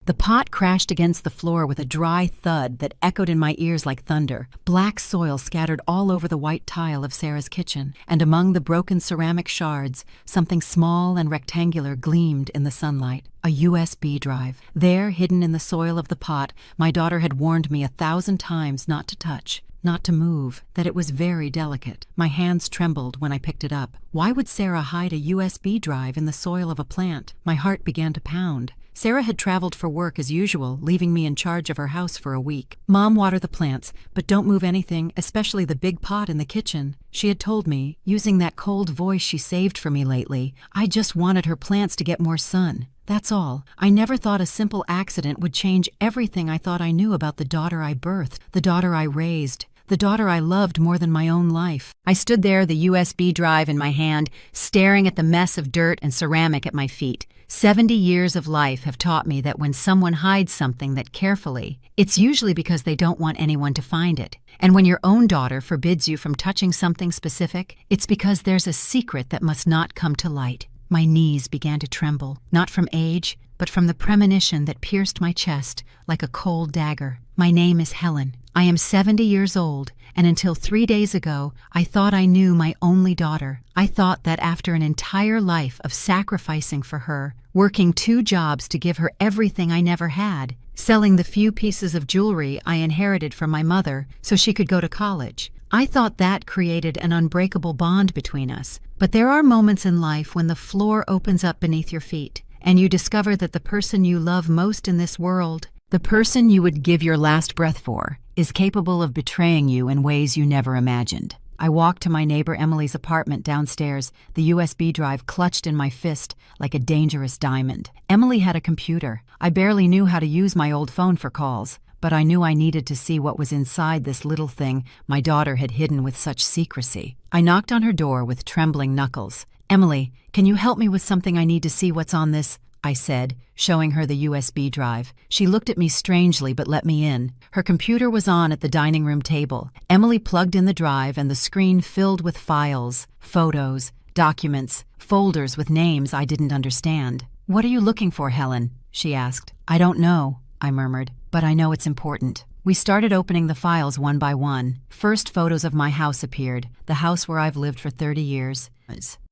The pot crashed against the floor with a dry thud that echoed in my ears like thunder. Black soil scattered all over the white tile of Sarah's kitchen, and among the broken ceramic shards, something small and rectangular gleamed in the sunlight. A USB drive. There, hidden in the soil of the pot, my daughter had warned me 1,000 times not to touch, not to move, that it was very delicate. My hands trembled when I picked it up. Why would Sarah hide a USB drive in the soil of a plant? My heart began to pound. Sarah had traveled for work as usual, leaving me in charge of her house for a week. "Mom, water the plants, but don't move anything, especially the big pot in the kitchen," she had told me, using that cold voice she saved for me lately. I just wanted her plants to get more sun. That's all. I never thought a simple accident would change everything I thought I knew about the daughter I birthed, the daughter I raised, the daughter I loved more than my own life. I stood there, the USB drive in my hand, staring at the mess of dirt and ceramic at my feet. 70 years of life have taught me that when someone hides something that carefully, it's usually because they don't want anyone to find it. And when your own daughter forbids you from touching something specific, it's because there's a secret that must not come to light. My knees began to tremble, not from age, but from the premonition that pierced my chest like a cold dagger. My name is Helen. I am 70 years old, and until 3 days ago, I thought I knew my only daughter. I thought that after an entire life of sacrificing for her, working 2 jobs to give her everything I never had, selling the few pieces of jewelry I inherited from my mother so she could go to college, I thought that created an unbreakable bond between us. But there are moments in life when the floor opens up beneath your feet, and you discover that the person you love most in this world, the person you would give your last breath for, is capable of betraying you in ways you never imagined. I walked to my neighbor Emily's apartment downstairs, the USB drive clutched in my fist like a dangerous diamond. Emily had a computer. I barely knew how to use my old phone for calls, but I knew I needed to see what was inside this little thing my daughter had hidden with such secrecy. I knocked on her door with trembling knuckles. "Emily, can you help me with something? I need to see what's on this," I said, showing her the USB drive. She looked at me strangely but let me in. Her computer was on at the dining room table. Emily plugged in the drive and the screen filled with files, photos, documents, folders with names I didn't understand. "What are you looking for, Helen?" she asked. "I don't know," I murmured, "but I know it's important." We started opening the files one by one. First, photos of my house appeared, the house where I've lived for 30 years,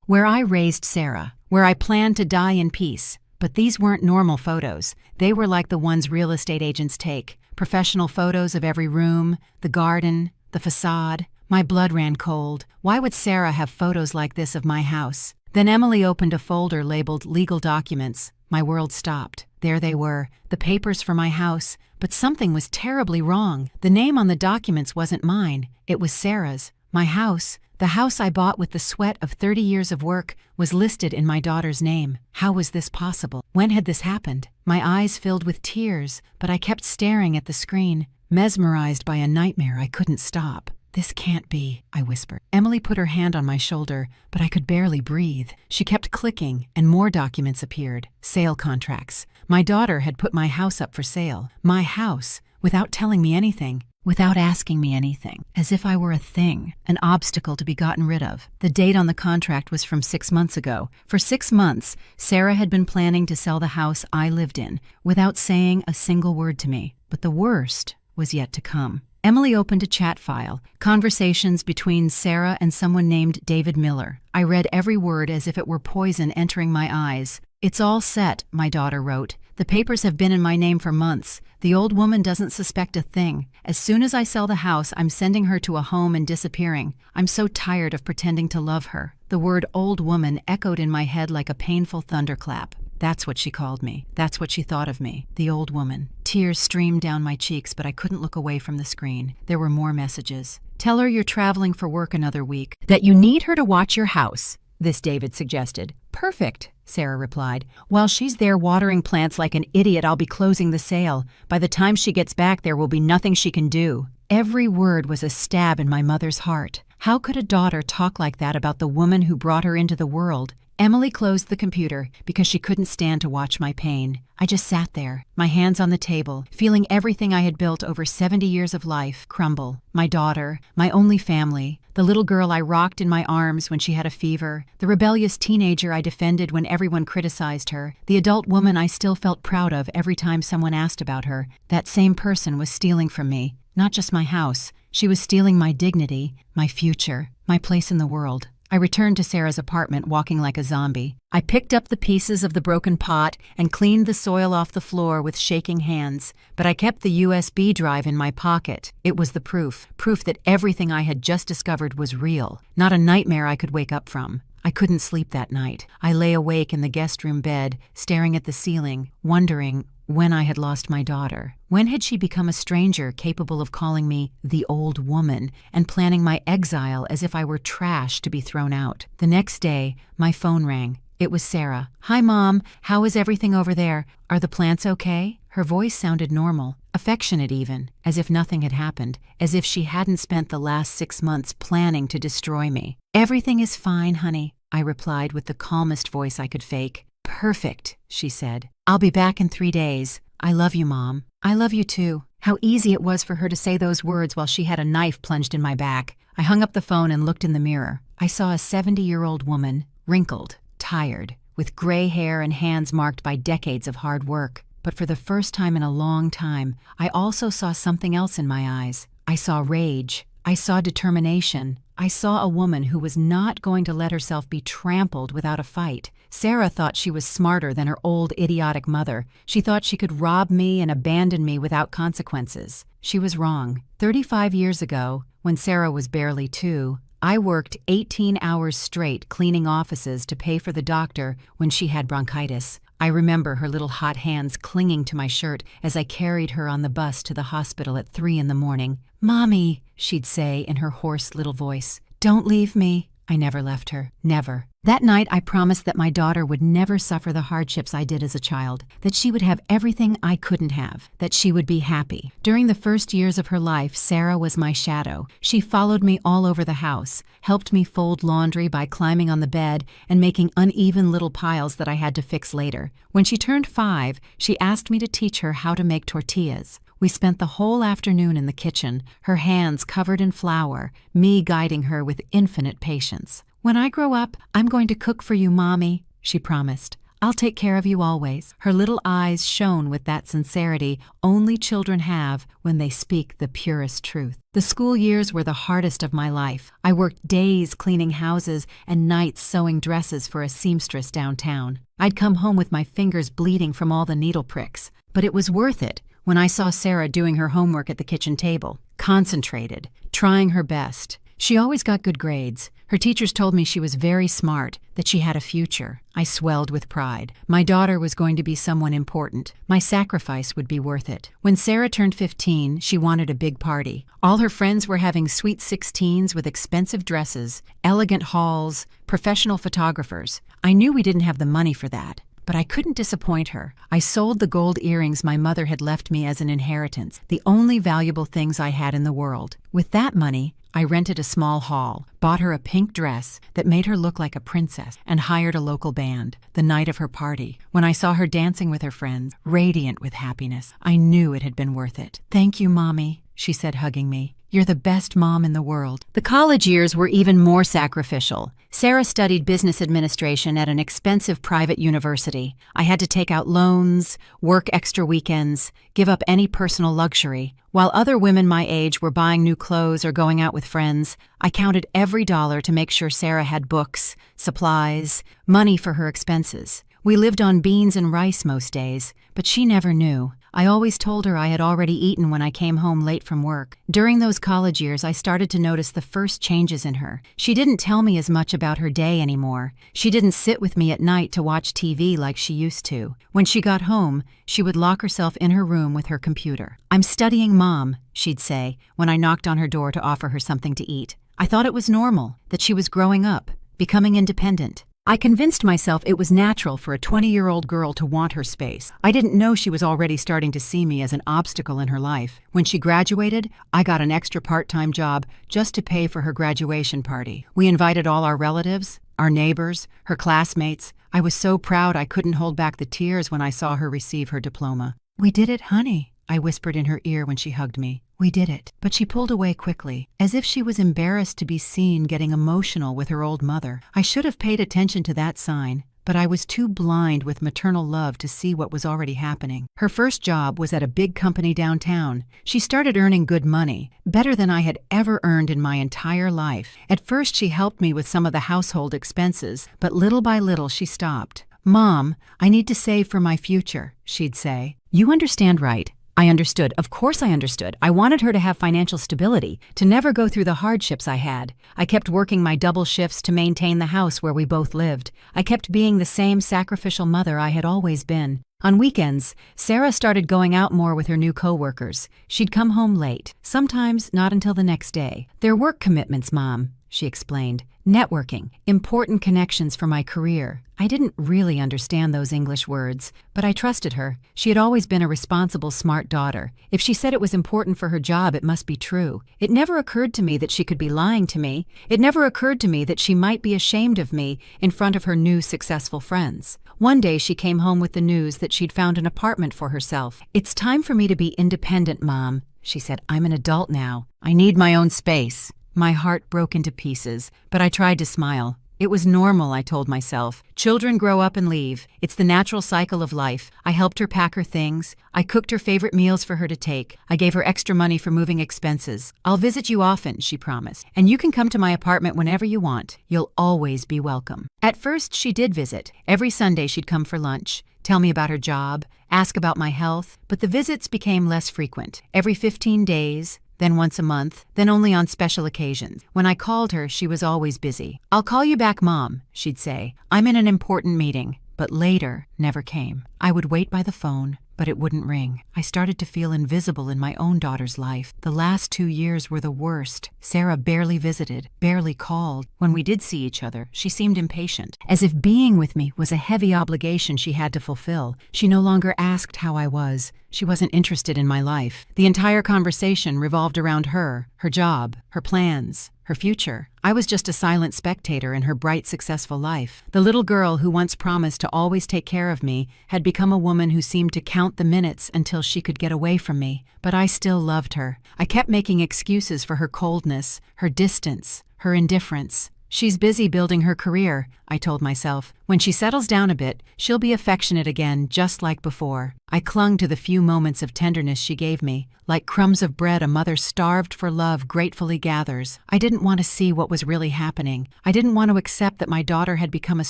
where I raised Sarah, where I planned to die in peace. But these weren't normal photos. They were like the ones real estate agents take. Professional photos of every room, the garden, the facade. My blood ran cold. Why would Sarah have photos like this of my house? Then Emily opened a folder labeled Legal Documents. My world stopped. There they were, the papers for my house. But something was terribly wrong. The name on the documents wasn't mine. It was Sarah's. My house, the house I bought with the sweat of 30 years of work, was listed in my daughter's name. How was this possible? When had this happened? My eyes filled with tears, but I kept staring at the screen, mesmerized by a nightmare I couldn't stop. "This can't be," I whispered. Emily put her hand on my shoulder, but I could barely breathe. She kept clicking, and more documents appeared. Sale contracts. My daughter had put my house up for sale. My house, without telling me anything. Without asking me anything, as if I were a thing, an obstacle to be gotten rid of. The date on the contract was from 6 months ago. For 6 months, Sarah had been planning to sell the house I lived in, without saying a single word to me. But the worst was yet to come. Emily opened a chat file, conversations between Sarah and someone named David Miller. I read every word as if it were poison entering my eyes. "It's all set," my daughter wrote. "The papers have been in my name for months. The old woman doesn't suspect a thing. As soon as I sell the house, I'm sending her to a home and disappearing. I'm so tired of pretending to love her." The word old woman echoed in my head like a painful thunderclap. That's what she called me. That's what she thought of me. The old woman. Tears streamed down my cheeks, but I couldn't look away from the screen. There were more messages. "Tell her you're traveling for work another week. That you need her to watch your house," this David suggested. "Perfect," Sarah replied. "While she's there watering plants like an idiot, I'll be closing the sale. By the time she gets back, there will be nothing she can do." Every word was a stab in my mother's heart. How could a daughter talk like that about the woman who brought her into the world? Emily closed the computer because she couldn't stand to watch my pain. I just sat there, my hands on the table, feeling everything I had built over 70 years of life crumble. My daughter, my only family, the little girl I rocked in my arms when she had a fever, the rebellious teenager I defended when everyone criticized her, the adult woman I still felt proud of every time someone asked about her. That same person was stealing from me, not just my house. She was stealing my dignity, my future, my place in the world. I returned to Sarah's apartment walking like a zombie. I picked up the pieces of the broken pot and cleaned the soil off the floor with shaking hands, but I kept the USB drive in my pocket. It was the proof that everything I had just discovered was real, not a nightmare I could wake up from. I couldn't sleep that night. I lay awake in the guest room bed, staring at the ceiling, wondering when I had lost my daughter. When had she become a stranger capable of calling me the old woman and planning my exile as if I were trash to be thrown out? The next day, my phone rang. It was Sarah. "Hi, Mom. How is everything over there? Are the plants okay?" Her voice sounded normal, affectionate even, as if nothing had happened, as if she hadn't spent the last 6 months planning to destroy me. "Everything is fine, honey," I replied with the calmest voice I could fake. "Perfect," she said. "I'll be back in 3 days. I love you, Mom." "I love you too." How easy it was for her to say those words while she had a knife plunged in my back. I hung up the phone and looked in the mirror. I saw a 70-year-old woman, wrinkled, tired, with gray hair and hands marked by decades of hard work. But for the first time in a long time, I also saw something else in my eyes. I saw rage. I saw determination. I saw a woman who was not going to let herself be trampled without a fight. Sarah thought she was smarter than her old idiotic mother. She thought she could rob me and abandon me without consequences. She was wrong. 35 years ago, when Sarah was barely 2, I worked 18 hours straight cleaning offices to pay for the doctor when she had bronchitis. I remember her little hot hands clinging to my shirt as I carried her on the bus to the hospital at 3 in the morning. "Mommy," she'd say in her hoarse little voice, "don't leave me." I never left her. Never. That night, I promised that my daughter would never suffer the hardships I did as a child, that she would have everything I couldn't have, that she would be happy. During the first years of her life, Sarah was my shadow. She followed me all over the house, helped me fold laundry by climbing on the bed and making uneven little piles that I had to fix later. When she turned 5, she asked me to teach her how to make tortillas. We spent the whole afternoon in the kitchen, her hands covered in flour, me guiding her with infinite patience. "When I grow up, I'm going to cook for you, Mommy," she promised. "I'll take care of you always." Her little eyes shone with that sincerity only children have when they speak the purest truth. The school years were the hardest of my life. I worked days cleaning houses and nights sewing dresses for a seamstress downtown. I'd come home with my fingers bleeding from all the needle pricks. But it was worth it when I saw Sarah doing her homework at the kitchen table, concentrated, trying her best. She always got good grades. Her teachers told me she was very smart, that she had a future. I swelled with pride. My daughter was going to be someone important. My sacrifice would be worth it. When Sarah turned 15, she wanted a big party. All her friends were having sweet 16s with expensive dresses, elegant halls, professional photographers. I knew we didn't have the money for that. But I couldn't disappoint her. I sold the gold earrings my mother had left me as an inheritance, the only valuable things I had in the world. With that money, I rented a small hall, bought her a pink dress that made her look like a princess, and hired a local band. The night of her party, when I saw her dancing with her friends, radiant with happiness, I knew it had been worth it. "Thank you, Mommy," she said, hugging me. "You're the best mom in the world." The college years were even more sacrificial. Sarah studied business administration at an expensive private university. I had to take out loans, work extra weekends, give up any personal luxury. While other women my age were buying new clothes or going out with friends, I counted every dollar to make sure Sarah had books, supplies, money for her expenses. We lived on beans and rice most days, but she never knew. I always told her I had already eaten when I came home late from work. During those college years, I started to notice the first changes in her. She didn't tell me as much about her day anymore. She didn't sit with me at night to watch TV like she used to. When she got home, she would lock herself in her room with her computer. "I'm studying, Mom," she'd say when I knocked on her door to offer her something to eat. I thought it was normal, that she was growing up, becoming independent. I convinced myself it was natural for a 20-year-old girl to want her space. I didn't know she was already starting to see me as an obstacle in her life. When she graduated, I got an extra part-time job just to pay for her graduation party. We invited all our relatives, our neighbors, her classmates. I was so proud I couldn't hold back the tears when I saw her receive her diploma. "We did it, honey," I whispered in her ear when she hugged me. "We did it." But she pulled away quickly, as if she was embarrassed to be seen getting emotional with her old mother. I should have paid attention to that sign, but I was too blind with maternal love to see what was already happening. Her first job was at a big company downtown. She started earning good money, better than I had ever earned in my entire life. At first, she helped me with some of the household expenses, but little by little she stopped. "Mom, I need to save for my future," she'd say. "You understand, right?" I understood. Of course I understood. I wanted her to have financial stability, to never go through the hardships I had. I kept working my double shifts to maintain the house where we both lived. I kept being the same sacrificial mother I had always been. On weekends, Sarah started going out more with her new coworkers. She'd come home late, sometimes not until the next day. "They're work commitments, Mom," she explained. "Networking, important connections for my career." I didn't really understand those English words, but I trusted her. She had always been a responsible, smart daughter. If she said it was important for her job, it must be true. It never occurred to me that she could be lying to me. It never occurred to me that she might be ashamed of me in front of her new successful friends. One day she came home with the news that she'd found an apartment for herself. "It's time for me to be independent, Mom," she said. "I'm an adult now. I need my own space." My heart broke into pieces, but I tried to smile. It was normal, I told myself. Children grow up and leave. It's the natural cycle of life. I helped her pack her things. I cooked her favorite meals for her to take. I gave her extra money for moving expenses. "I'll visit you often," she promised, "and you can come to my apartment whenever you want. You'll always be welcome." At first, she did visit. Every Sunday she'd come for lunch, tell me about her job, ask about my health, but the visits became less frequent. Every 15 days, then once a month, then only on special occasions. When I called her, she was always busy. "I'll call you back, Mom," she'd say. "I'm in an important meeting." But later never came. I would wait by the phone, but it wouldn't ring. I started to feel invisible in my own daughter's life. The last 2 years were the worst. Sarah barely visited, barely called. When we did see each other, she seemed impatient, as if being with me was a heavy obligation she had to fulfill. She no longer asked how I was. She wasn't interested in my life. The entire conversation revolved around her job, her plans, her future. I was just a silent spectator in her bright, successful life. The little girl who once promised to always take care of me had become a woman who seemed to count the minutes until she could get away from me. But I still loved her. I kept making excuses for her coldness, her distance, her indifference. "She's busy building her career," I told myself. "When she settles down a bit, she'll be affectionate again, just like before." I clung to the few moments of tenderness she gave me. Like crumbs of bread a mother starved for love gratefully gathers. I didn't want to see what was really happening. I didn't want to accept that my daughter had become a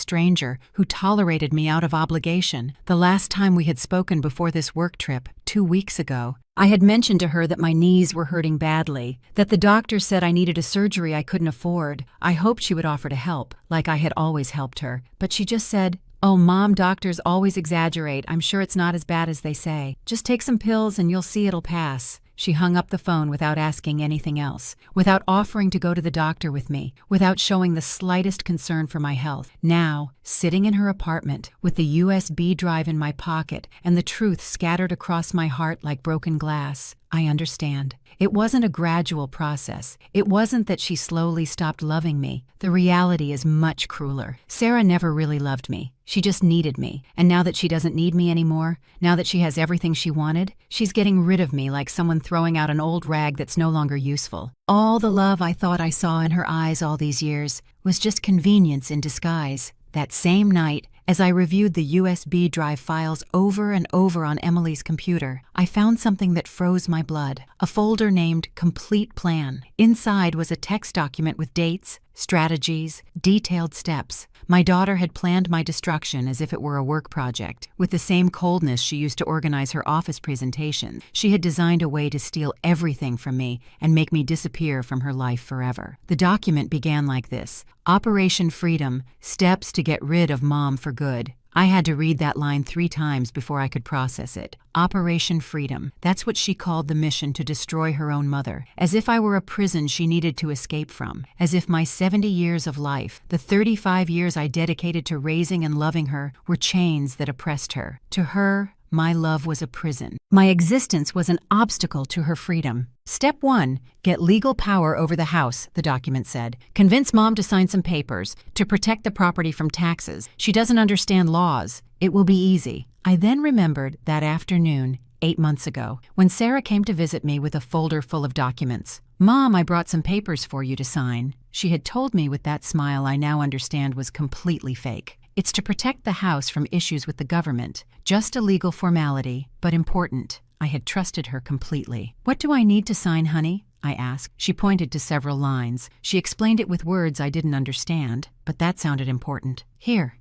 stranger who tolerated me out of obligation. The last time we had spoken before this work trip, 2 weeks ago, I had mentioned to her that my knees were hurting badly, that the doctor said I needed a surgery I couldn't afford. I hoped she would offer to help, like I had always helped her. But she just said, "Oh, Mom, doctors always exaggerate. I'm sure it's not as bad as they say. Just take some pills and you'll see it'll pass." She hung up the phone without asking anything else, without offering to go to the doctor with me, without showing the slightest concern for my health. Now, sitting in her apartment, with the USB drive in my pocket and the truth scattered across my heart like broken glass, I understand. It wasn't a gradual process. It wasn't that she slowly stopped loving me. The reality is much crueler. Sarah never really loved me. She just needed me. And now that she doesn't need me anymore, now that she has everything she wanted, she's getting rid of me like someone throwing out an old rag that's no longer useful. All the love I thought I saw in her eyes all these years was just convenience in disguise. That same night, as I reviewed the USB drive files over and over on Emily's computer, I found something that froze my blood. A folder named Complete Plan. Inside was a text document with dates, strategies, detailed steps. My daughter had planned my destruction as if it were a work project. With the same coldness she used to organize her office presentations, she had designed a way to steal everything from me and make me disappear from her life forever. The document began like this: Operation Freedom, steps to get rid of Mom for good. I had to read that line 3 times before I could process it. Operation Freedom. That's what she called the mission to destroy her own mother. As if I were a prison she needed to escape from. As if my 70 years of life, the 35 years I dedicated to raising and loving her, were chains that oppressed her. To her, My love was a prison. My existence was an obstacle to her freedom. Step 1. Get legal power over the house, the document said. Convince Mom to sign some papers to protect the property from taxes. She doesn't understand laws. It will be easy. I then remembered that afternoon, 8 months ago, when Sarah came to visit me with a folder full of documents. Mom, I brought some papers for you to sign. She had told me with that smile I now understand was completely fake. It's to protect the house from issues with the government. Just a legal formality, but important. I had trusted her completely. What do I need to sign, honey? I asked. She pointed to several lines. She explained it with words I didn't understand, but that sounded important. Here,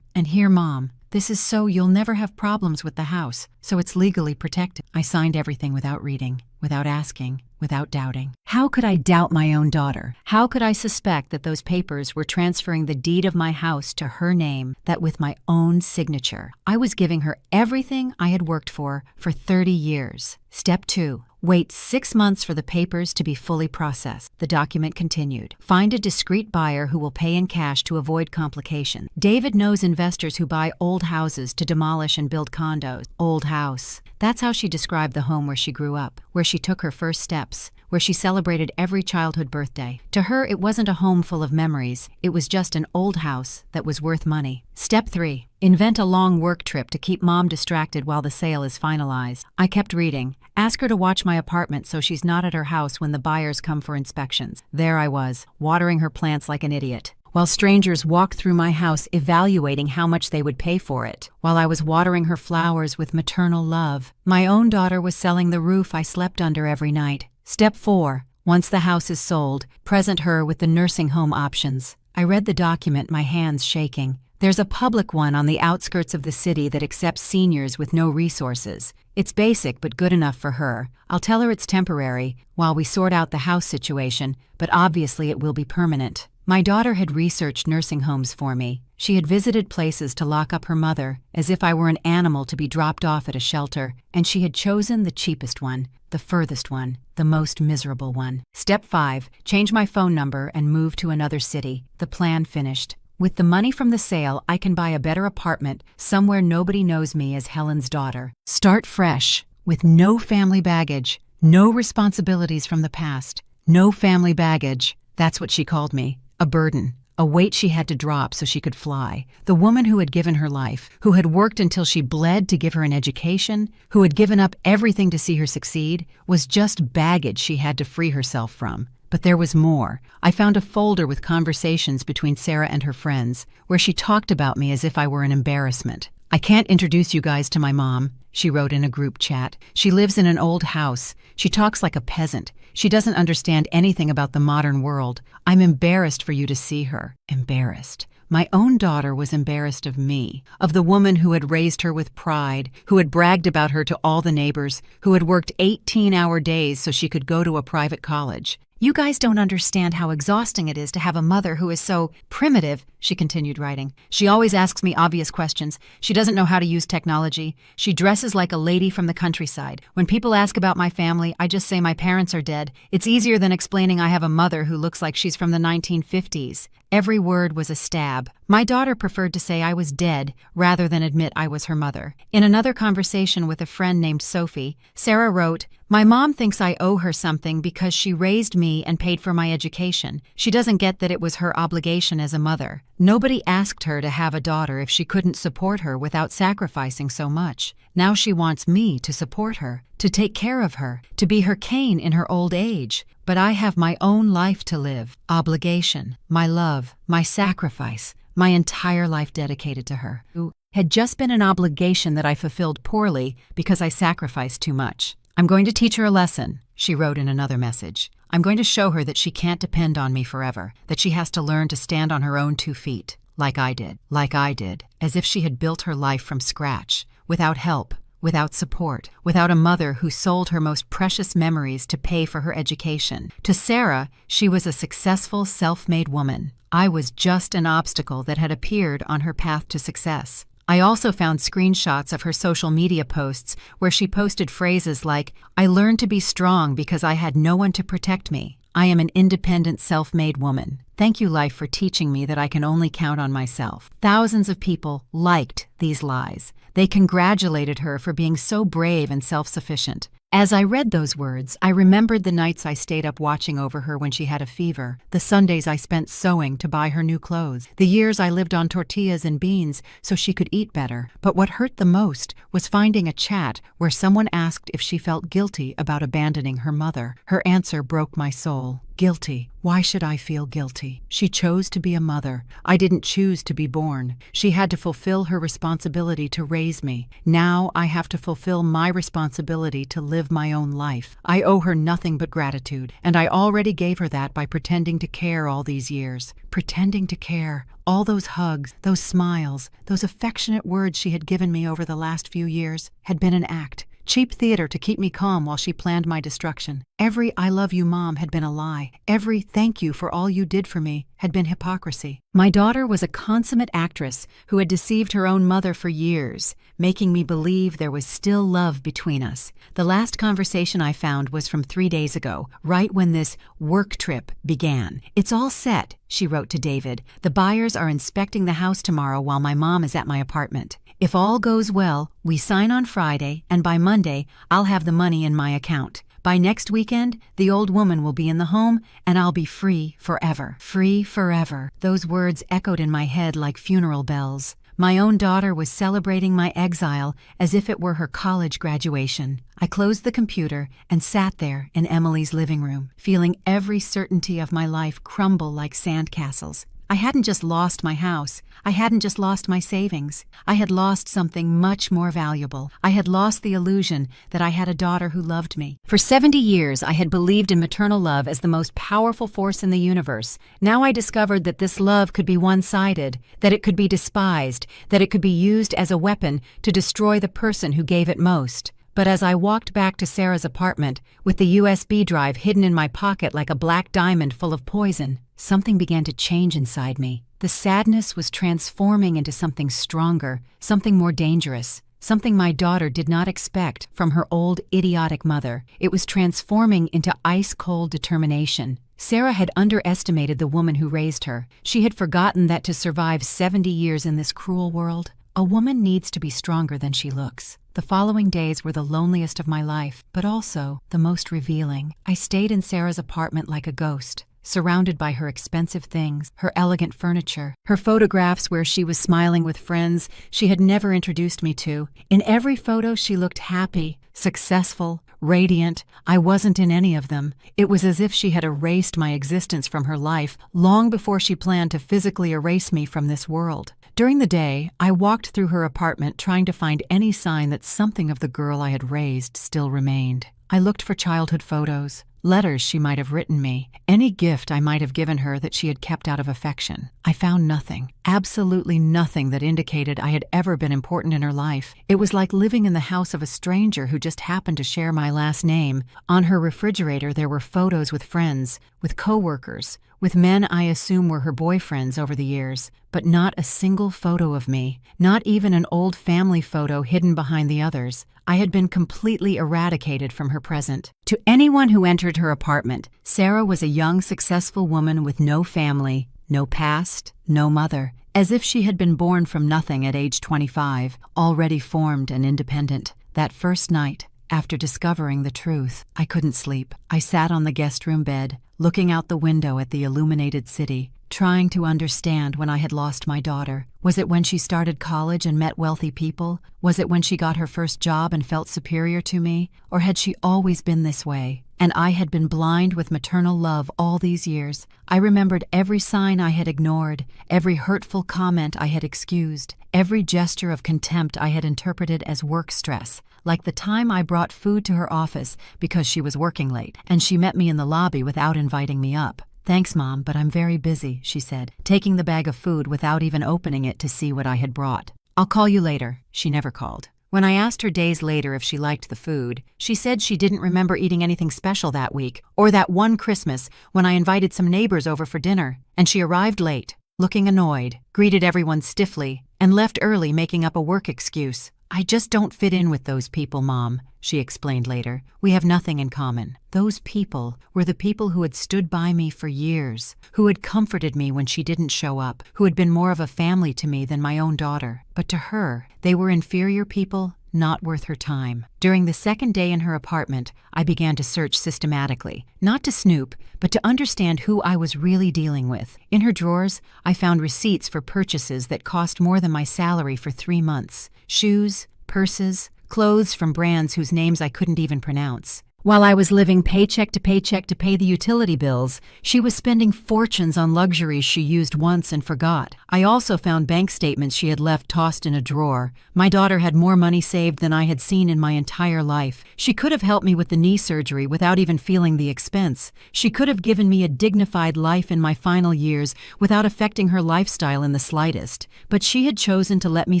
and here, Mom. This is so you'll never have problems with the house, so it's legally protected. I signed everything without reading, without asking, without doubting. How could I doubt my own daughter? How could I suspect that those papers were transferring the deed of my house to her name, that with my own signature? I was giving her everything I had worked for 30 years. Step 2. Wait 6 months for the papers to be fully processed. The document continued. Find a discreet buyer who will pay in cash to avoid complications. David knows investors who buy old houses to demolish and build condos. Old house. That's how she described the home where she grew up, where she took her first steps, where she celebrated every childhood birthday. To her, it wasn't a home full of memories. It was just an old house that was worth money. Step 3. Invent a long work trip to keep Mom distracted while the sale is finalized. I kept reading. Ask her to watch my apartment so she's not at her house when the buyers come for inspections. There I was, watering her plants like an idiot, while strangers walked through my house evaluating how much they would pay for it, while I was watering her flowers with maternal love. My own daughter was selling the roof I slept under every night. Step 4. Once the house is sold, present her with the nursing home options. I read the document, my hands shaking. There's a public one on the outskirts of the city that accepts seniors with no resources. It's basic but good enough for her. I'll tell her it's temporary while we sort out the house situation, but obviously it will be permanent. My daughter had researched nursing homes for me. She had visited places to lock up her mother, as if I were an animal to be dropped off at a shelter, and she had chosen the cheapest one, the furthest one, the most miserable one. Step 5. Change my phone number and move to another city. The plan finished. With the money from the sale, I can buy a better apartment somewhere nobody knows me as Helen's daughter. Start fresh, with no family baggage, no responsibilities from the past, no family baggage. That's what she called me. A burden, a weight she had to drop so she could fly. The woman who had given her life, who had worked until she bled to give her an education, who had given up everything to see her succeed, was just baggage she had to free herself from. But there was more. I found a folder with conversations between Sarah and her friends, where she talked about me as if I were an embarrassment. I can't introduce you guys to my mom, she wrote in a group chat. She lives in an old house. She talks like a peasant. She doesn't understand anything about the modern world. I'm embarrassed for you to see her. Embarrassed. My own daughter was embarrassed of me, of the woman who had raised her with pride, who had bragged about her to all the neighbors, who had worked 18-hour days so she could go to a private college. You guys don't understand how exhausting it is to have a mother who is so primitive, she continued writing. She always asks me obvious questions. She doesn't know how to use technology. She dresses like a lady from the countryside. When people ask about my family, I just say my parents are dead. It's easier than explaining I have a mother who looks like she's from the 1950s. Every word was a stab. My daughter preferred to say I was dead rather than admit I was her mother. In another conversation with a friend named Sophie, Sarah wrote, "My mom thinks I owe her something because she raised me and paid for my education. She doesn't get that it was her obligation as a mother. Nobody asked her to have a daughter if she couldn't support her without sacrificing so much. Now she wants me to support her, to take care of her, to be her cane in her old age. But I have my own life to live, obligation, my love, my sacrifice, my entire life dedicated to her, who had just been an obligation that I fulfilled poorly because I sacrificed too much. I'm going to teach her a lesson," she wrote in another message. "I'm going to show her that she can't depend on me forever, that she has to learn to stand on her own 2 feet, like I did, as if she had built her life from scratch, without help, without support, without a mother who sold her most precious memories to pay for her education. To Sarah, she was a successful, self-made woman. I was just an obstacle that had appeared on her path to success." I also found screenshots of her social media posts where she posted phrases like, "I learned to be strong because I had no one to protect me. I am an independent, self-made woman." Thank you, life, for teaching me that I can only count on myself. Thousands of people liked these lies. They congratulated her for being so brave and self-sufficient. As I read those words, I remembered the nights I stayed up watching over her when she had a fever, the Sundays I spent sewing to buy her new clothes, the years I lived on tortillas and beans so she could eat better. But what hurt the most was finding a chat where someone asked if she felt guilty about abandoning her mother. Her answer broke my soul. Guilty. Why should I feel guilty? She chose to be a mother. I didn't choose to be born. She had to fulfill her responsibility to raise me. Now I have to fulfill my responsibility to live my own life. I owe her nothing but gratitude, and I already gave her that by pretending to care all these years. Pretending to care. All those hugs, those smiles, those affectionate words she had given me over the last few years had been an act. Cheap theater to keep me calm while she planned my destruction. Every "I love you, Mom" had been a lie. Every "thank you for all you did for me" had been hypocrisy. My daughter was a consummate actress who had deceived her own mother for years, making me believe there was still love between us. The last conversation I found was from 3 days ago, right when this work trip began. "It's all set," she wrote to David. "The buyers are inspecting the house tomorrow while my mom is at my apartment. If all goes well, we sign on Friday, and by Monday, I'll have the money in my account. By next weekend, the old woman will be in the home, and I'll be free forever." Free forever. Those words echoed in my head like funeral bells. My own daughter was celebrating my exile as if it were her college graduation. I closed the computer and sat there in Emily's living room, feeling every certainty of my life crumble like sandcastles. I hadn't just lost my house. I hadn't just lost my savings. I had lost something much more valuable. I had lost the illusion that I had a daughter who loved me. For 70 years, I had believed in maternal love as the most powerful force in the universe. Now I discovered that this love could be one-sided, that it could be despised, that it could be used as a weapon to destroy the person who gave it most. But as I walked back to Sarah's apartment, with the USB drive hidden in my pocket like a black diamond full of poison, something began to change inside me. The sadness was transforming into something stronger, something more dangerous, something my daughter did not expect from her old, idiotic mother. It was transforming into ice-cold determination. Sarah had underestimated the woman who raised her. She had forgotten that to survive 70 years in this cruel world, a woman needs to be stronger than she looks. The following days were the loneliest of my life, but also the most revealing. I stayed in Sarah's apartment like a ghost, surrounded by her expensive things, her elegant furniture, her photographs where she was smiling with friends she had never introduced me to. In every photo she looked happy, successful, radiant. I wasn't in any of them. It was as if she had erased my existence from her life long before she planned to physically erase me from this world. During the day, I walked through her apartment trying to find any sign that something of the girl I had raised still remained. I looked for childhood photos, letters she might have written me, any gift I might have given her that she had kept out of affection. I found nothing, absolutely nothing that indicated I had ever been important in her life. It was like living in the house of a stranger who just happened to share my last name. On her refrigerator there were photos with friends, with coworkers, with men I assume were her boyfriends over the years, but not a single photo of me, not even an old family photo hidden behind the others. I had been completely eradicated from her present. To anyone who entered her apartment, Sarah was a young, successful woman with no family, no past, no mother, as if she had been born from nothing at age 25, already formed and independent. That first night, after discovering the truth, I couldn't sleep. I sat on the guest room bed, looking out the window at the illuminated city, trying to understand when I had lost my daughter. Was it when she started college and met wealthy people? Was it when she got her first job and felt superior to me? Or had she always been this way? And I had been blind with maternal love all these years. I remembered every sign I had ignored, every hurtful comment I had excused, every gesture of contempt I had interpreted as work stress, like the time I brought food to her office because she was working late, and she met me in the lobby without inviting me up. "Thanks, Mom, but I'm very busy," she said, taking the bag of food without even opening it to see what I had brought. "I'll call you later." She never called. When I asked her days later if she liked the food, she said she didn't remember eating anything special that week, or that one Christmas when I invited some neighbors over for dinner, and she arrived late, looking annoyed, greeted everyone stiffly, and left early making up a work excuse. I just don't fit in with those people, Mom, she explained later. We have nothing in common. Those people were the people who had stood by me for years, who had comforted me when she didn't show up, who had been more of a family to me than my own daughter. But to her, they were inferior people, not worth her time. During the second day in her apartment, I began to search systematically, not to snoop, but to understand who I was really dealing with. In her drawers, I found receipts for purchases that cost more than my salary for 3 months. Shoes, purses, clothes from brands whose names I couldn't even pronounce. While I was living paycheck to pay the utility bills, she was spending fortunes on luxuries she used once and forgot. I also found bank statements she had left tossed in a drawer. My daughter had more money saved than I had seen in my entire life. She could have helped me with the knee surgery without even feeling the expense. She could have given me a dignified life in my final years without affecting her lifestyle in the slightest. But she had chosen to let me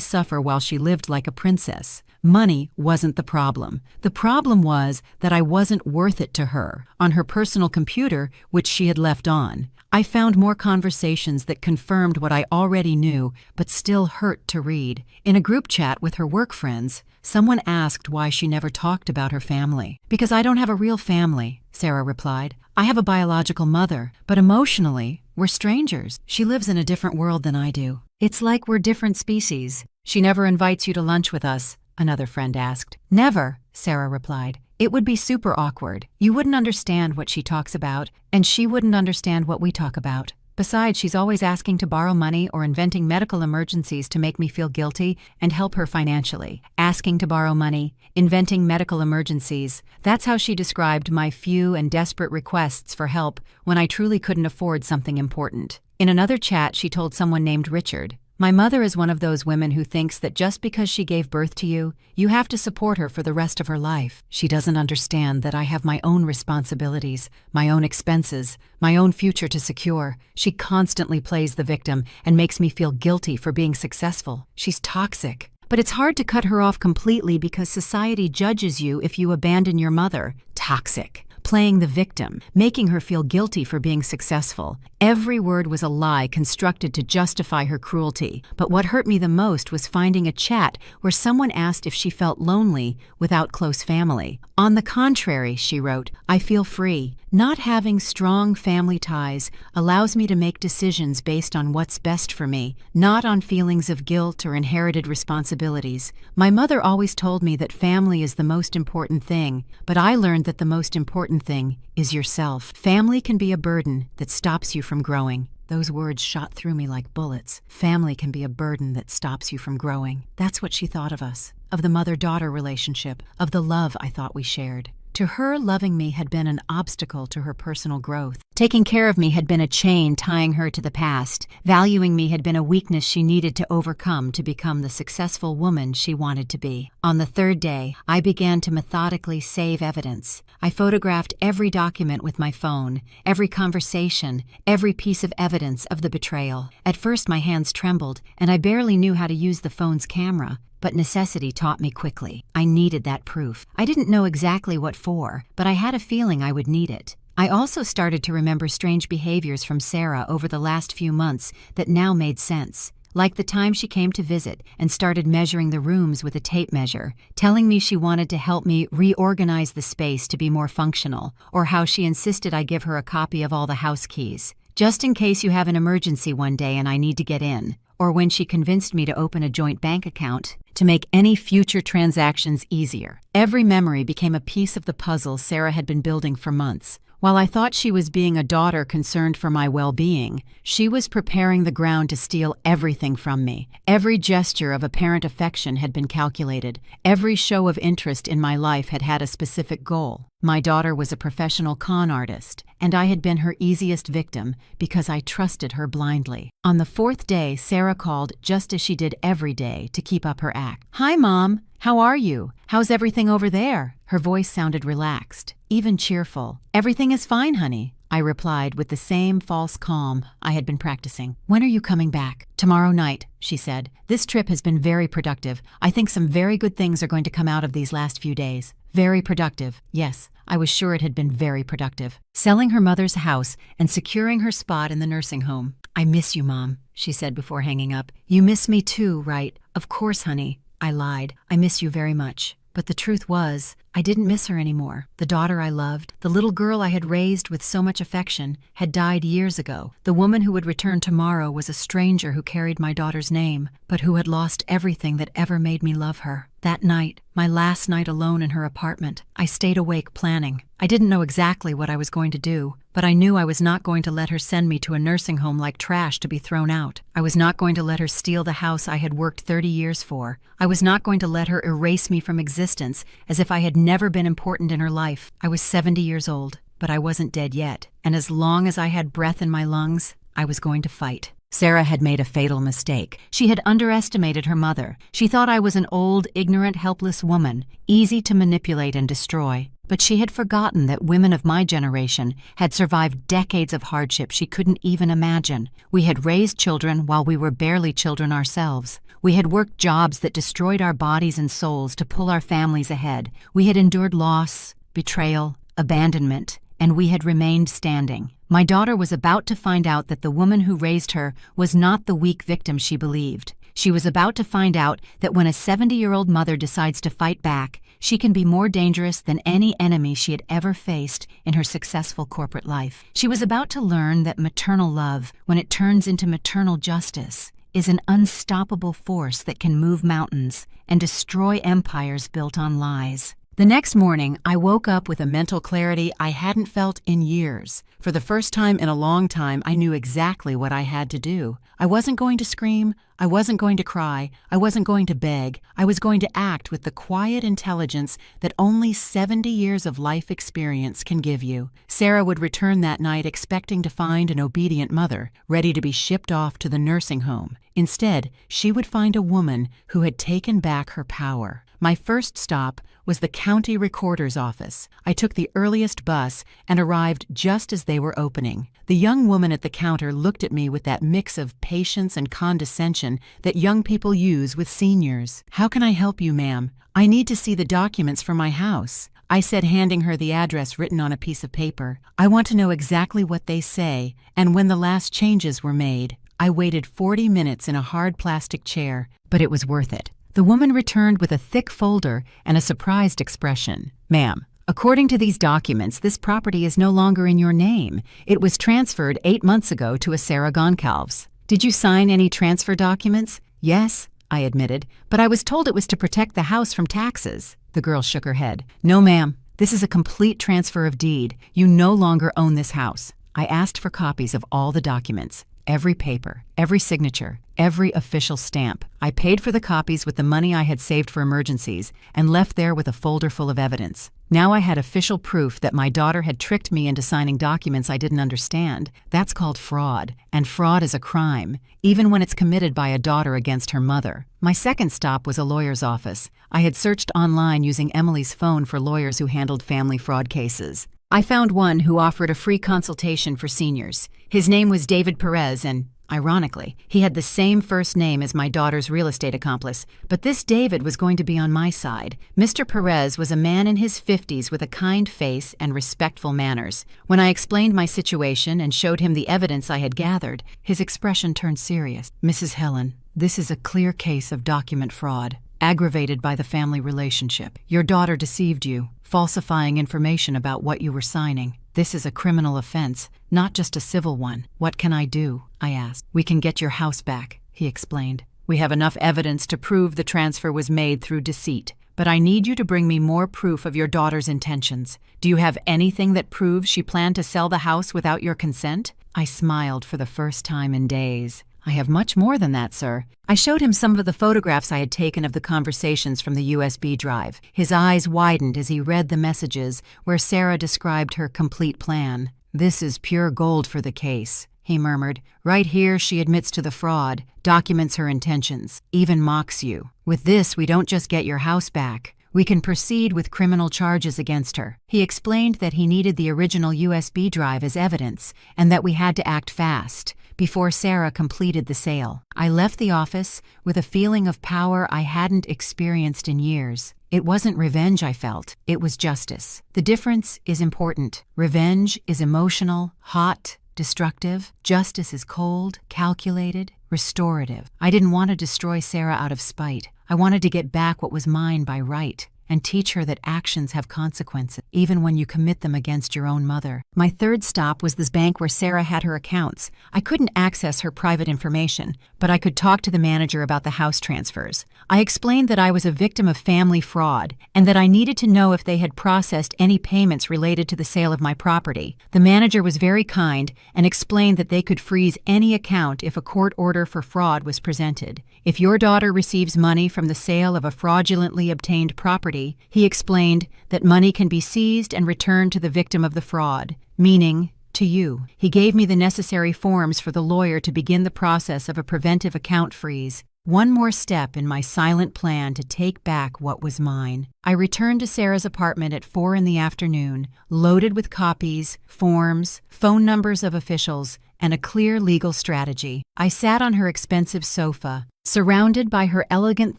suffer while she lived like a princess. Money wasn't the problem. The problem was that I wasn't worth it to her. On her personal computer, which she had left on, I found more conversations that confirmed what I already knew, but still hurt to read. In a group chat with her work friends, someone asked why she never talked about her family. "Because I don't have a real family," Sarah replied. "I have a biological mother, but emotionally, we're strangers. She lives in a different world than I do. It's like we're different species. She never invites you to lunch with us," another friend asked. "Never," Sarah replied. "It would be super awkward. You wouldn't understand what she talks about, and she wouldn't understand what we talk about. Besides, she's always asking to borrow money or inventing medical emergencies to make me feel guilty and help her financially. Asking to borrow money, inventing medical emergencies. That's how she described my few and desperate requests for help when I truly couldn't afford something important." In another chat, she told someone named Richard, "My mother is one of those women who thinks that just because she gave birth to you, you have to support her for the rest of her life. She doesn't understand that I have my own responsibilities, my own expenses, my own future to secure. She constantly plays the victim and makes me feel guilty for being successful. She's toxic. But it's hard to cut her off completely because society judges you if you abandon your mother." Toxic. Playing the victim, making her feel guilty for being successful. Every word was a lie constructed to justify her cruelty. But what hurt me the most was finding a chat where someone asked if she felt lonely without close family. "On the contrary," she wrote, "I feel free. Not having strong family ties allows me to make decisions based on what's best for me, not on feelings of guilt or inherited responsibilities. My mother always told me that family is the most important thing, but I learned that the most important thing is yourself. Family can be a burden that stops you from growing." Those words shot through me like bullets. Family can be a burden that stops you from growing. That's what she thought of us, of the mother-daughter relationship, of the love I thought we shared. To her, loving me had been an obstacle to her personal growth. Taking care of me had been a chain tying her to the past. Valuing me had been a weakness she needed to overcome to become the successful woman she wanted to be. On the third day, I began to methodically save evidence. I photographed every document with my phone, every conversation, every piece of evidence of the betrayal. At first, my hands trembled, and I barely knew how to use the phone's camera. But necessity taught me quickly. I needed that proof. I didn't know exactly what for, but I had a feeling I would need it. I also started to remember strange behaviors from Sarah over the last few months that now made sense. Like the time she came to visit and started measuring the rooms with a tape measure, telling me she wanted to help me reorganize the space to be more functional, or how she insisted I give her a copy of all the house keys, just in case you have an emergency one day and I need to get in. Or when she convinced me to open a joint bank account to make any future transactions easier. Every memory became a piece of the puzzle Sarah had been building for months. While I thought she was being a daughter concerned for my well-being, she was preparing the ground to steal everything from me. Every gesture of apparent affection had been calculated. Every show of interest in my life had had a specific goal. My daughter was a professional con artist, and I had been her easiest victim because I trusted her blindly. On the fourth day, Sarah called just as she did every day to keep up her act. "Hi, Mom. How are you? How's everything over there?" Her voice sounded relaxed, even cheerful. "Everything is fine, honey," I replied with the same false calm I had been practicing. "When are you coming back?" "Tomorrow night," she said. "This trip has been very productive. I think some very good things are going to come out of these last few days." Very productive. Yes, I was sure it had been very productive. Selling her mother's house and securing her spot in the nursing home. "I miss you, Mom," she said before hanging up. "You miss me too, right?" "Of course, honey. I lied. I miss you very much. But the truth was, I didn't miss her anymore. The daughter I loved, the little girl I had raised with so much affection, had died years ago. The woman who would return tomorrow was a stranger who carried my daughter's name, but who had lost everything that ever made me love her. That night, my last night alone in her apartment, I stayed awake planning. I didn't know exactly what I was going to do, but I knew I was not going to let her send me to a nursing home like trash to be thrown out. I was not going to let her steal the house I had worked 30 years for. I was not going to let her erase me from existence as if I had never been important in her life. I was 70 years old, but I wasn't dead yet, and as long as I had breath in my lungs, I was going to fight. Sarah had made a fatal mistake. She had underestimated her mother. She thought I was an old, ignorant, helpless woman, easy to manipulate and destroy. But she had forgotten that women of my generation had survived decades of hardship she couldn't even imagine. We had raised children while we were barely children ourselves. We had worked jobs that destroyed our bodies and souls to pull our families ahead. We had endured loss, betrayal, abandonment, and we had remained standing. My daughter was about to find out that the woman who raised her was not the weak victim she believed. She was about to find out that when a 70-year-old mother decides to fight back, she can be more dangerous than any enemy she had ever faced in her successful corporate life. She was about to learn that maternal love, when it turns into maternal justice, is an unstoppable force that can move mountains and destroy empires built on lies. The next morning, I woke up with a mental clarity I hadn't felt in years. For the first time in a long time, I knew exactly what I had to do. I wasn't going to scream. I wasn't going to cry. I wasn't going to beg. I was going to act with the quiet intelligence that only 70 years of life experience can give you. Sarah would return that night expecting to find an obedient mother, ready to be shipped off to the nursing home. Instead, she would find a woman who had taken back her power. My first stop was the county recorder's office. I took the earliest bus and arrived just as they were opening. The young woman at the counter looked at me with that mix of patience and condescension that young people use with seniors. "How can I help you, ma'am? I need to see the documents for my house," I said, handing her the address written on a piece of paper. "I want to know exactly what they say and when the last changes were made." I waited 40 minutes in a hard plastic chair, but it was worth it. The woman returned with a thick folder and a surprised expression. "Ma'am, according to these documents, this property is no longer in your name. It was transferred 8 months ago to a Sarah Goncalves. Did you sign any transfer documents?" "Yes," I admitted, "but I was told it was to protect the house from taxes." The girl shook her head. "No, ma'am. This is a complete transfer of deed. You no longer own this house." I asked for copies of all the documents. Every paper, every signature, every official stamp. I paid for the copies with the money I had saved for emergencies and left there with a folder full of evidence. Now I had official proof that my daughter had tricked me into signing documents I didn't understand. That's called fraud, and fraud is a crime, even when it's committed by a daughter against her mother. My second stop was a lawyer's office. I had searched online using Emily's phone for lawyers who handled family fraud cases. I found one who offered a free consultation for seniors. His name was David Perez, and, ironically, he had the same first name as my daughter's real estate accomplice. But this David was going to be on my side. Mr. Perez was a man in his 50s with a kind face and respectful manners. When I explained my situation and showed him the evidence I had gathered, his expression turned serious. "Mrs. Helen, this is a clear case of document fraud, aggravated by the family relationship. Your daughter deceived you, falsifying information about what you were signing. This is a criminal offense, not just a civil one. What can I do?" I asked. "We can get your house back," he explained. "We have enough evidence to prove the transfer was made through deceit. But I need you to bring me more proof of your daughter's intentions. Do you have anything that proves she planned to sell the house without your consent?" I smiled for the first time in days. "I have much more than that, sir." I showed him some of the photographs I had taken of the conversations from the USB drive. His eyes widened as he read the messages where Sarah described her complete plan. "This is pure gold for the case," he murmured. "Right here she admits to the fraud, documents her intentions, even mocks you. With this, we don't just get your house back. We can proceed with criminal charges against her." He explained that he needed the original USB drive as evidence and that we had to act fast before Sarah completed the sale. I left the office with a feeling of power I hadn't experienced in years. It wasn't revenge I felt, it was justice. The difference is important. Revenge is emotional, hot, destructive. Justice is cold, calculated, restorative. I didn't want to destroy Sarah out of spite. I wanted to get back what was mine by right, and teach her that actions have consequences, even when you commit them against your own mother. My third stop was this bank where Sarah had her accounts. I couldn't access her private information, but I could talk to the manager about the house transfers. I explained that I was a victim of family fraud, and that I needed to know if they had processed any payments related to the sale of my property. The manager was very kind and explained that they could freeze any account if a court order for fraud was presented. If your daughter receives money from the sale of a fraudulently obtained property, he explained that money can be seized and returned to the victim of the fraud, meaning to you. He gave me the necessary forms for the lawyer to begin the process of a preventive account freeze. One more step in my silent plan to take back what was mine. I returned to Sarah's apartment at 4 p.m, loaded with copies, forms, phone numbers of officials, and a clear legal strategy. I sat on her expensive sofa, surrounded by her elegant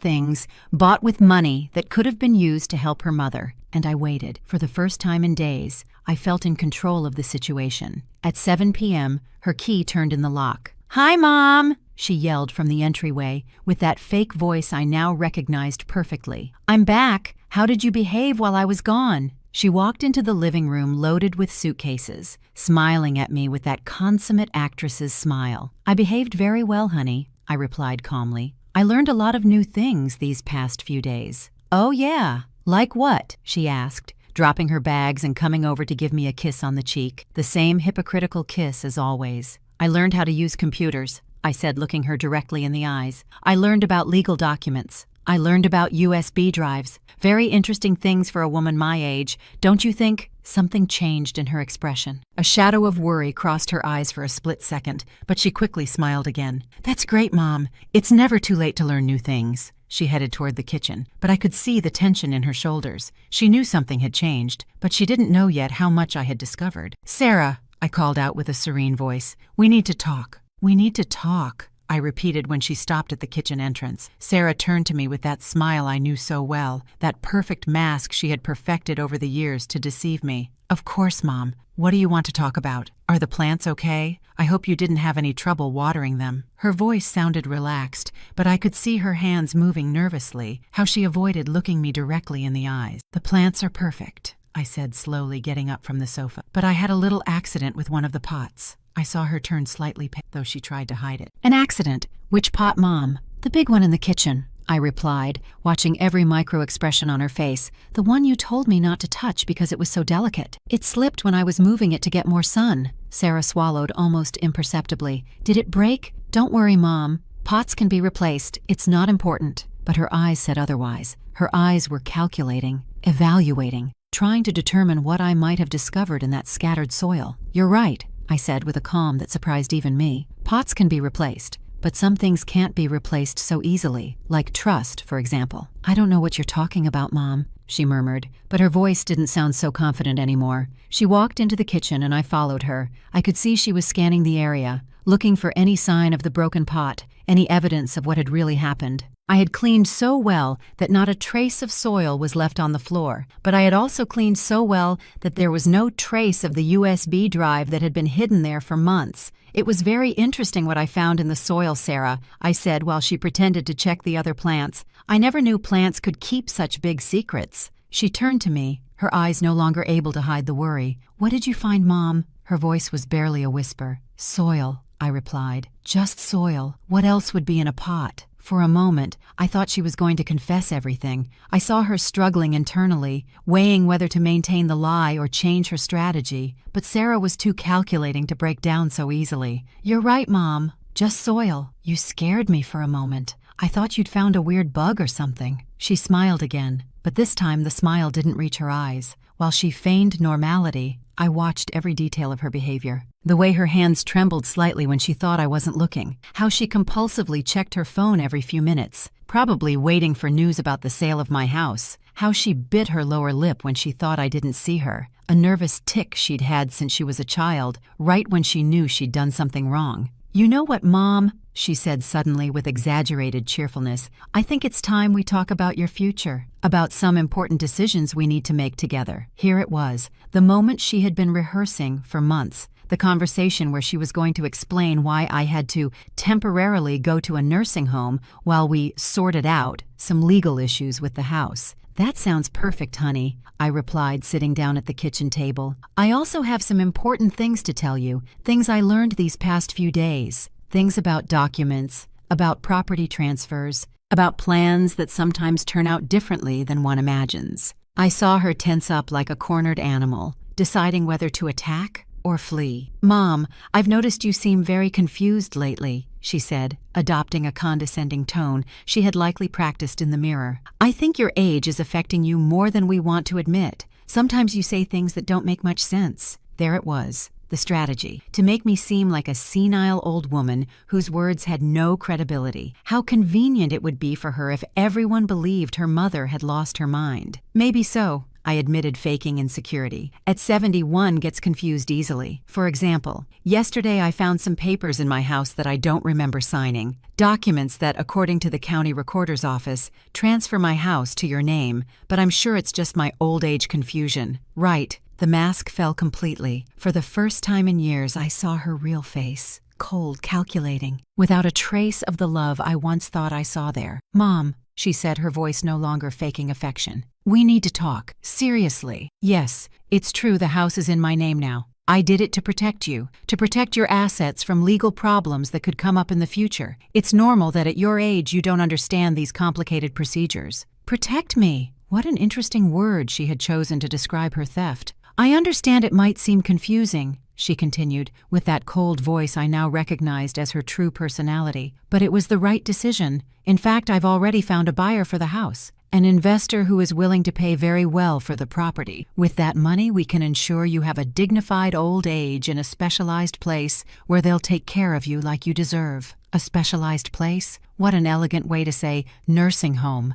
things bought with money that could have been used to help her mother, and I waited. For the first time in days, I felt in control of the situation. At 7 p.m, her key turned in the lock. "Hi, Mom!" she yelled from the entryway, with that fake voice I now recognized perfectly. "I'm back. How did you behave while I was gone?" She walked into the living room loaded with suitcases, smiling at me with that consummate actress's smile. "I behaved very well, honey," I replied calmly. "I learned a lot of new things these past few days." "Oh yeah? Like what?" she asked, dropping her bags and coming over to give me a kiss on the cheek, the same hypocritical kiss as always. "I learned how to use computers," I said, looking her directly in the eyes. "I learned about legal documents. I learned about USB drives. Very interesting things for a woman my age, don't you think?" Something changed in her expression. A shadow of worry crossed her eyes for a split second, but she quickly smiled again. "That's great, Mom. It's never too late to learn new things." She headed toward the kitchen, but I could see the tension in her shoulders. She knew something had changed, but she didn't know yet how much I had discovered. "Sarah," I called out with a serene voice, "we need to talk." "We need to talk," I repeated when she stopped at the kitchen entrance. Sarah turned to me with that smile I knew so well, that perfect mask she had perfected over the years to deceive me. "Of course, Mom. What do you want to talk about? Are the plants okay? I hope you didn't have any trouble watering them." Her voice sounded relaxed, but I could see her hands moving nervously, how she avoided looking me directly in the eyes. "The plants are perfect," I said slowly, getting up from the sofa. "But I had a little accident with one of the pots." I saw her turn slightly pale, though she tried to hide it. "An accident? Which pot, Mom?" "The big one in the kitchen," I replied, watching every micro-expression on her face. "The one you told me not to touch because it was so delicate. It slipped when I was moving it to get more sun." Sarah swallowed almost imperceptibly. "Did it break?" "Don't worry, Mom. Pots can be replaced. It's not important." But her eyes said otherwise. Her eyes were calculating, evaluating, trying to determine what I might have discovered in that scattered soil. "You're right," I said with a calm that surprised even me. "Pots can be replaced, but some things can't be replaced so easily, like trust, for example." "I don't know what you're talking about, Mom," she murmured, but her voice didn't sound so confident anymore. She walked into the kitchen and I followed her. I could see she was scanning the area, looking for any sign of the broken pot, any evidence of what had really happened. I had cleaned so well that not a trace of soil was left on the floor, but I had also cleaned so well that there was no trace of the USB drive that had been hidden there for months. "It was very interesting what I found in the soil, Sarah," I said while she pretended to check the other plants. "I never knew plants could keep such big secrets." She turned to me, her eyes no longer able to hide the worry. "What did you find, Mom?" Her voice was barely a whisper. "Soil," I replied. "Just soil. What else would be in a pot?" For a moment, I thought she was going to confess everything. I saw her struggling internally, weighing whether to maintain the lie or change her strategy. But Sarah was too calculating to break down so easily. "You're right, Mom. Just soil." "You scared me for a moment. I thought you'd found a weird bug or something." She smiled again, but this time the smile didn't reach her eyes. While she feigned normality, I watched every detail of her behavior. The way her hands trembled slightly when she thought I wasn't looking. How she compulsively checked her phone every few minutes, probably waiting for news about the sale of my house. How she bit her lower lip when she thought I didn't see her. A nervous tic she'd had since she was a child, right when she knew she'd done something wrong. "You know what, Mom?" she said suddenly with exaggerated cheerfulness. "I think it's time we talk about your future, about some important decisions we need to make together." Here it was, the moment she had been rehearsing for months, the conversation where she was going to explain why I had to temporarily go to a nursing home while we sorted out some legal issues with the house. "That sounds perfect, honey," I replied, sitting down at the kitchen table. "I also have some important things to tell you, things I learned these past few days. Things about documents, about property transfers, about plans that sometimes turn out differently than one imagines." I saw her tense up like a cornered animal, deciding whether to attack or flee. "Mom, I've noticed you seem very confused lately," she said, adopting a condescending tone she had likely practiced in the mirror. "I think your age is affecting you more than we want to admit. Sometimes you say things that don't make much sense." There it was, the strategy, to make me seem like a senile old woman whose words had no credibility. How convenient it would be for her if everyone believed her mother had lost her mind. "Maybe so," I admitted, faking insecurity. "At 71 gets confused easily. For example, yesterday I found some papers in my house that I don't remember signing. Documents that, according to the county recorder's office, transfer my house to your name, but I'm sure it's just my old age confusion." Right. The mask fell completely. For the first time in years, I saw her real face. Cold, calculating, without a trace of the love I once thought I saw there. "Mom," she said, her voice no longer faking affection, "we need to talk. Seriously." "Yes, it's true the house is in my name now. I did it to protect you, to protect your assets from legal problems that could come up in the future. It's normal that at your age you don't understand these complicated procedures." Protect me? What an interesting word she had chosen to describe her theft. "I understand it might seem confusing," she continued, with that cold voice I now recognized as her true personality, "but it was the right decision. In fact, I've already found a buyer for the house, an investor who is willing to pay very well for the property. With that money, we can ensure you have a dignified old age in a specialized place where they'll take care of you like you deserve." A specialized place? What an elegant way to say nursing home.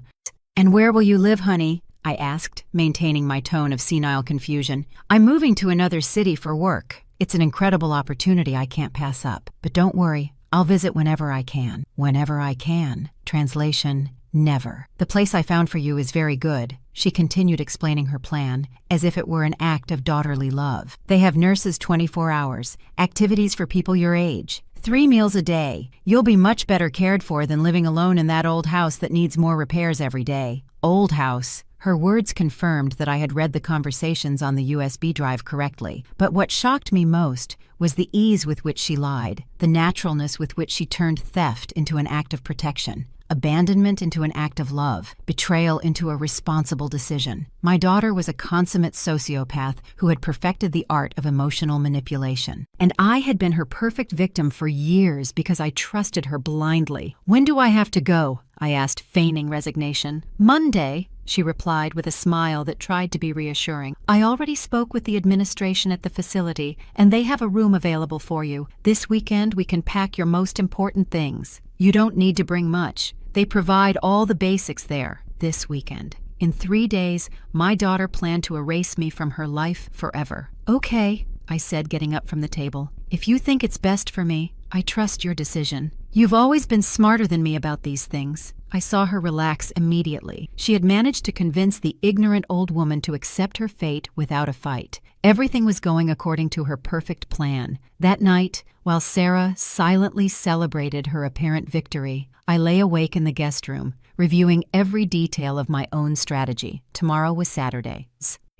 "And where will you live, honey?" I asked, maintaining my tone of senile confusion. "I'm moving to another city for work. It's an incredible opportunity I can't pass up. But don't worry, I'll visit whenever I can." Whenever I can. Translation, never. "The place I found for you is very good," she continued, explaining her plan, as if it were an act of daughterly love. "They have nurses 24 hours, activities for people your age, 3 meals a day. You'll be much better cared for than living alone in that old house that needs more repairs every day." Old house. Her words confirmed that I had read the conversations on the USB drive correctly. But what shocked me most was the ease with which she lied, the naturalness with which she turned theft into an act of protection, abandonment into an act of love, betrayal into a responsible decision. My daughter was a consummate sociopath who had perfected the art of emotional manipulation. And I had been her perfect victim for years because I trusted her blindly. "When do I have to go?" I asked, feigning resignation. "Monday," she replied with a smile that tried to be reassuring. "I already spoke with the administration at the facility, and they have a room available for you. This weekend we can pack your most important things. You don't need to bring much. They provide all the basics there this weekend." In 3 days, my daughter planned to erase me from her life forever. "Okay," I said, getting up from the table. "If you think it's best for me, I trust your decision. You've always been smarter than me about these things." I saw her relax immediately. She had managed to convince the ignorant old woman to accept her fate without a fight. Everything was going according to her perfect plan. That night, while Sarah silently celebrated her apparent victory, I lay awake in the guest room, reviewing every detail of my own strategy. Tomorrow was Saturday.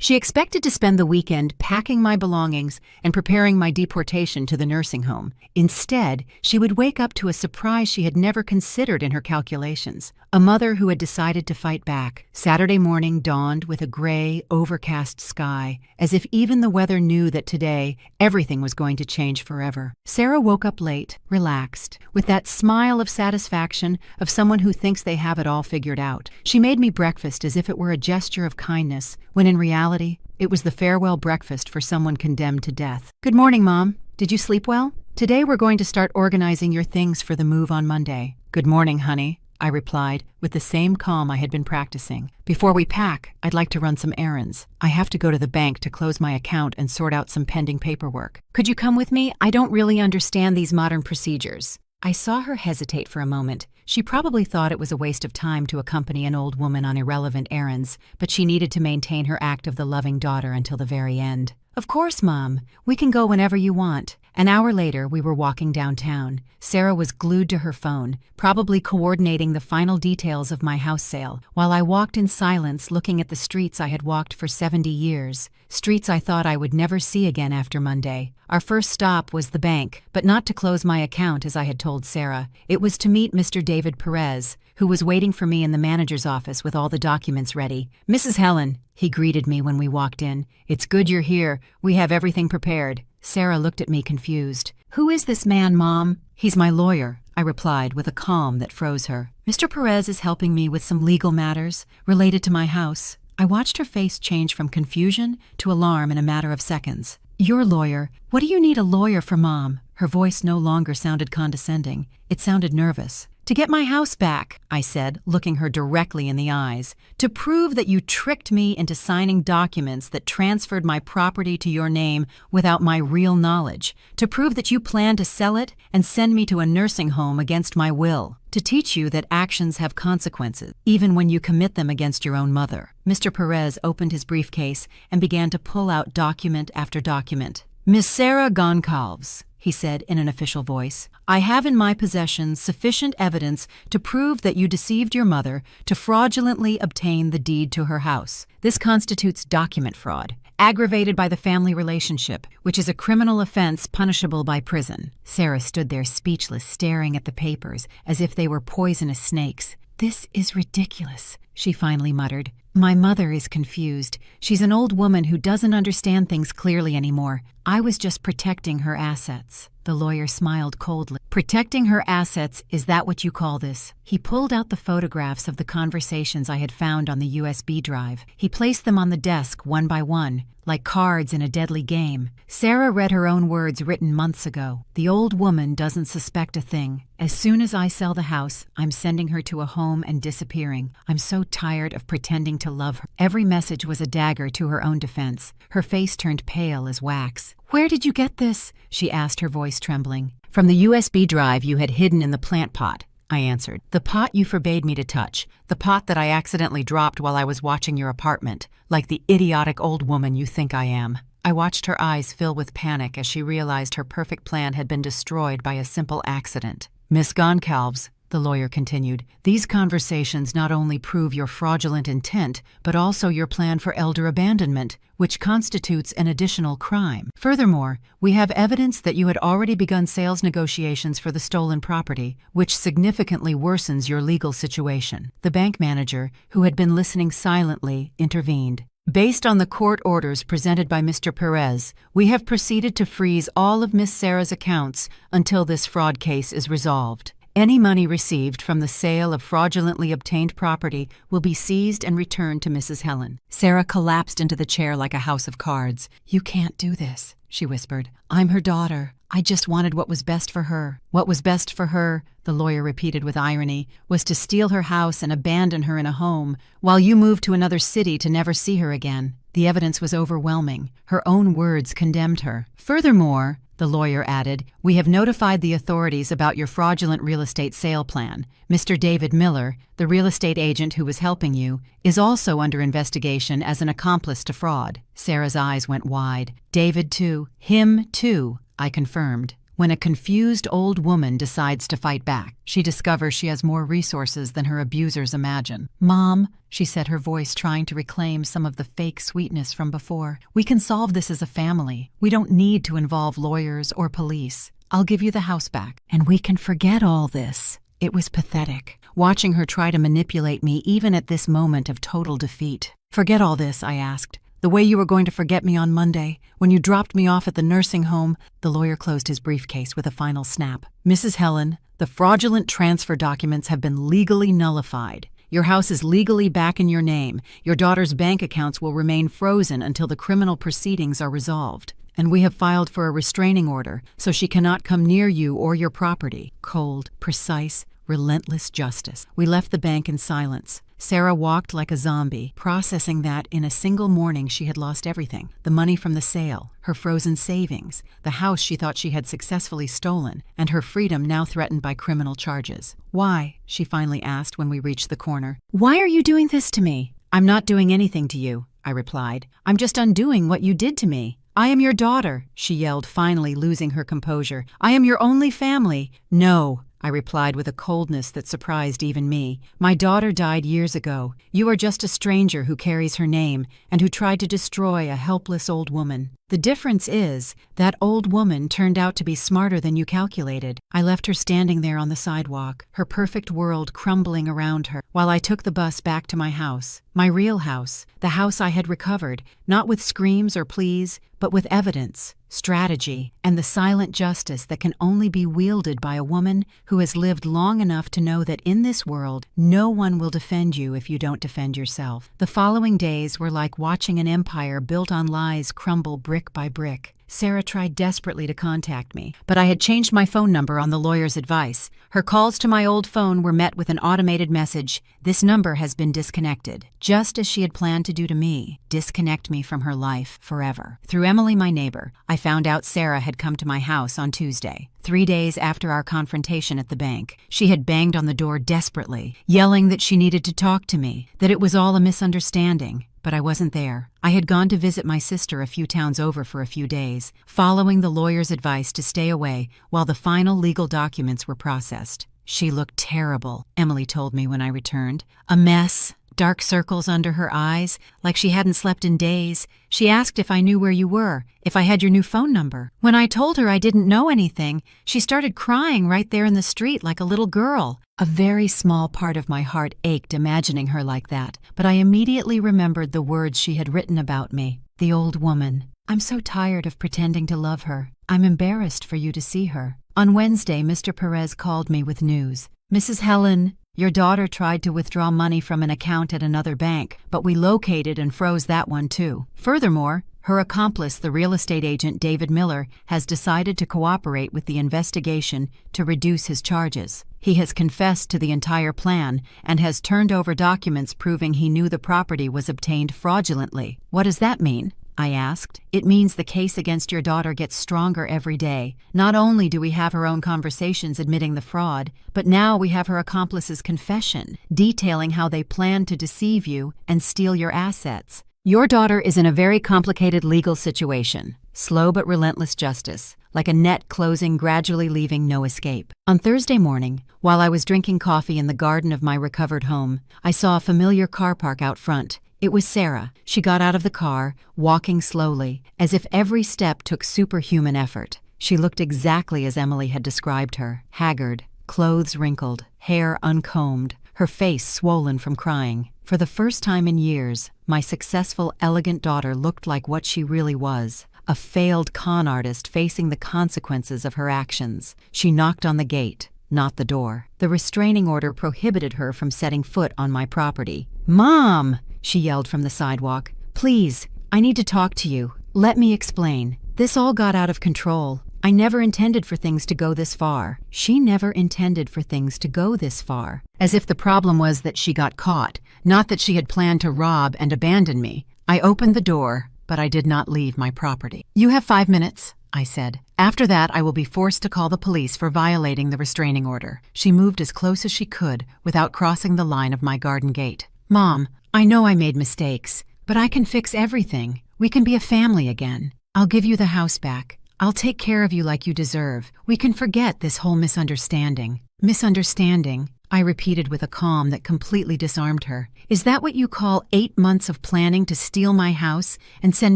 She expected to spend the weekend packing my belongings and preparing my deportation to the nursing home. Instead, she would wake up to a surprise she had never considered in her calculations. A mother who had decided to fight back. Saturday morning dawned with a gray, overcast sky, as if even the weather knew that today everything was going to change forever. Sarah woke up late, relaxed, with that smile of satisfaction of someone who thinks they have it all figured out. She made me breakfast as if it were a gesture of kindness, when in reality, it was the farewell breakfast for someone condemned to death. "Good morning, Mom. Did you sleep well? Today we're going to start organizing your things for the move on Monday." "Good morning, honey," I replied, with the same calm I had been practicing. "Before we pack, I'd like to run some errands. I have to go to the bank to close my account and sort out some pending paperwork. Could you come with me? I don't really understand these modern procedures." I saw her hesitate for a moment. She probably thought it was a waste of time to accompany an old woman on irrelevant errands, but she needed to maintain her act of the loving daughter until the very end. "Of course, Mom. We can go whenever you want." An hour later, we were walking downtown. Sarah was glued to her phone, probably coordinating the final details of my house sale, while I walked in silence looking at the streets I had walked for 70 years, streets I thought I would never see again after Monday. Our first stop was the bank, but not to close my account as I had told Sarah. It was to meet Mr. David Perez, who was waiting for me in the manager's office with all the documents ready. "Mrs. Helen," he greeted me when we walked in. "It's good you're here. We have everything prepared." Sarah looked at me confused. "Who is this man, Mom?" "He's my lawyer," I replied with a calm that froze her. "Mr. Perez is helping me with some legal matters related to my house." I watched her face change from confusion to alarm in a matter of seconds. "Your lawyer? What do you need a lawyer for, Mom?" Her voice no longer sounded condescending. It sounded nervous. "To get my house back," I said, looking her directly in the eyes. "To prove that you tricked me into signing documents that transferred my property to your name without my real knowledge. To prove that you planned to sell it and send me to a nursing home against my will. To teach you that actions have consequences, even when you commit them against your own mother." Mr. Perez opened his briefcase and began to pull out document after document. "Miss Sarah Goncalves," he said in an official voice, "I have in my possession sufficient evidence to prove that you deceived your mother to fraudulently obtain the deed to her house. This constitutes document fraud, aggravated by the family relationship, which is a criminal offense punishable by prison." Sarah stood there speechless, staring at the papers as if they were poisonous snakes. "This is ridiculous," she finally muttered. "My mother is confused. She's an old woman who doesn't understand things clearly anymore. I was just protecting her assets." The lawyer smiled coldly. "Protecting her assets, is that what you call this?" He pulled out the photographs of the conversations I had found on the USB drive. He placed them on the desk one by one, like cards in a deadly game. Sarah read her own words written months ago. "The old woman doesn't suspect a thing. As soon as I sell the house, I'm sending her to a home and disappearing. I'm so tired of pretending to love her." Every message was a dagger to her own defense. Her face turned pale as wax. "Where did you get this?" she asked, her voice trembling. "From the USB drive you had hidden in the plant pot," I answered. "The pot you forbade me to touch. The pot that I accidentally dropped while I was watching your apartment, like the idiotic old woman you think I am." I watched her eyes fill with panic as she realized her perfect plan had been destroyed by a simple accident. "Miss Goncalves," the lawyer continued, "these conversations not only prove your fraudulent intent, but also your plan for elder abandonment, which constitutes an additional crime. Furthermore, we have evidence that you had already begun sales negotiations for the stolen property, which significantly worsens your legal situation." The bank manager, who had been listening silently, intervened. "Based on the court orders presented by Mr. Perez, we have proceeded to freeze all of Miss Sarah's accounts until this fraud case is resolved. Any money received from the sale of fraudulently obtained property will be seized and returned to Mrs. Helen." Sarah collapsed into the chair like a house of cards. "You can't do this," she whispered. "I'm her daughter. I just wanted what was best for her." "What was best for her," the lawyer repeated with irony, "was to steal her house and abandon her in a home, while you moved to another city to never see her again." The evidence was overwhelming. Her own words condemned her. "Furthermore," the lawyer added, "we have notified the authorities about your fraudulent real estate sale plan. Mr. David Miller, the real estate agent who was helping you, is also under investigation as an accomplice to fraud." Sarah's eyes went wide. "David too?" "Him too," I confirmed. When a confused old woman decides to fight back, she discovers she has more resources than her abusers imagine. "Mom," she said, her voice trying to reclaim some of the fake sweetness from before, "we can solve this as a family. We don't need to involve lawyers or police. I'll give you the house back, and we can forget all this." It was pathetic, watching her try to manipulate me even at this moment of total defeat. "Forget all this?" I asked. "The way you were going to forget me on Monday, when you dropped me off at the nursing home?" The lawyer closed his briefcase with a final snap. "Mrs. Helen, the fraudulent transfer documents have been legally nullified. Your house is legally back in your name. Your daughter's bank accounts will remain frozen until the criminal proceedings are resolved. And we have filed for a restraining order, so she cannot come near you or your property." Cold, precise, relentless justice. We left the bank in silence. Sarah walked like a zombie, processing that in a single morning she had lost everything. The money from the sale, her frozen savings, the house she thought she had successfully stolen, and her freedom now threatened by criminal charges. "Why?" she finally asked when we reached the corner. "Why are you doing this to me?" "I'm not doing anything to you," I replied. "I'm just undoing what you did to me." "I am your daughter," she yelled, finally losing her composure. "I am your only family." "No," I replied with a coldness that surprised even me. "My daughter died years ago. You are just a stranger who carries her name and who tried to destroy a helpless old woman. The difference is, that old woman turned out to be smarter than you calculated." I left her standing there on the sidewalk, her perfect world crumbling around her, while I took the bus back to my house. My real house, the house I had recovered, not with screams or pleas, but with evidence, strategy, and the silent justice that can only be wielded by a woman who has lived long enough to know that in this world, no one will defend you if you don't defend yourself. The following days were like watching an empire built on lies crumble brick by brick. Sarah tried desperately to contact me, but I had changed my phone number on the lawyer's advice. Her calls to my old phone were met with an automated message: "This number has been disconnected," just as she had planned to do to me, disconnect me from her life forever. Through Emily, my neighbor, I found out Sarah had come to my house on Tuesday, 3 days after our confrontation at the bank. She had banged on the door desperately, yelling that she needed to talk to me, that it was all a misunderstanding. But I wasn't there. I had gone to visit my sister a few towns over for a few days, following the lawyer's advice to stay away while the final legal documents were processed. She looked terrible, Emily told me when I returned. A mess, dark circles under her eyes, like she hadn't slept in days. She asked if I knew where you were, if I had your new phone number. When I told her I didn't know anything, she started crying right there in the street like a little girl. A very small part of my heart ached imagining her like that, but I immediately remembered the words she had written about me. The old woman. "I'm so tired of pretending to love her. I'm embarrassed for you to see her." On Wednesday, Mr. Perez called me with news. "Mrs. Helen, your daughter tried to withdraw money from an account at another bank, but we located and froze that one too. Furthermore, her accomplice, the real estate agent David Miller, has decided to cooperate with the investigation to reduce his charges. He has confessed to the entire plan and has turned over documents proving he knew the property was obtained fraudulently." "What does that mean?" I asked. "It means the case against your daughter gets stronger every day. Not only do we have her own conversations admitting the fraud, but now we have her accomplice's confession, detailing how they planned to deceive you and steal your assets. Your daughter is in a very complicated legal situation. Slow but relentless justice, like a net closing, gradually leaving no escape." On Thursday morning, while I was drinking coffee in the garden of my recovered home, I saw a familiar car park out front. It was Sarah. She got out of the car, walking slowly, as if every step took superhuman effort. She looked exactly as Emily had described her, haggard, clothes wrinkled, hair uncombed, her face swollen from crying. For the first time in years, my successful, elegant daughter looked like what she really was, a failed con artist facing the consequences of her actions. She knocked on the gate, not the door. The restraining order prohibited her from setting foot on my property. "Mom!" she yelled from the sidewalk. "Please, I need to talk to you. Let me explain. This all got out of control. I never intended for things to go this far." She never intended for things to go this far. As if the problem was that she got caught, not that she had planned to rob and abandon me. I opened the door, but I did not leave my property. "You have 5 minutes," I said. "After that, I will be forced to call the police for violating the restraining order." She moved as close as she could without crossing the line of my garden gate. "Mom, I know I made mistakes, but I can fix everything. We can be a family again. I'll give you the house back. I'll take care of you like you deserve. We can forget this whole misunderstanding." "Misunderstanding," I repeated with a calm that completely disarmed her. "Is that what you call 8 months of planning to steal my house and send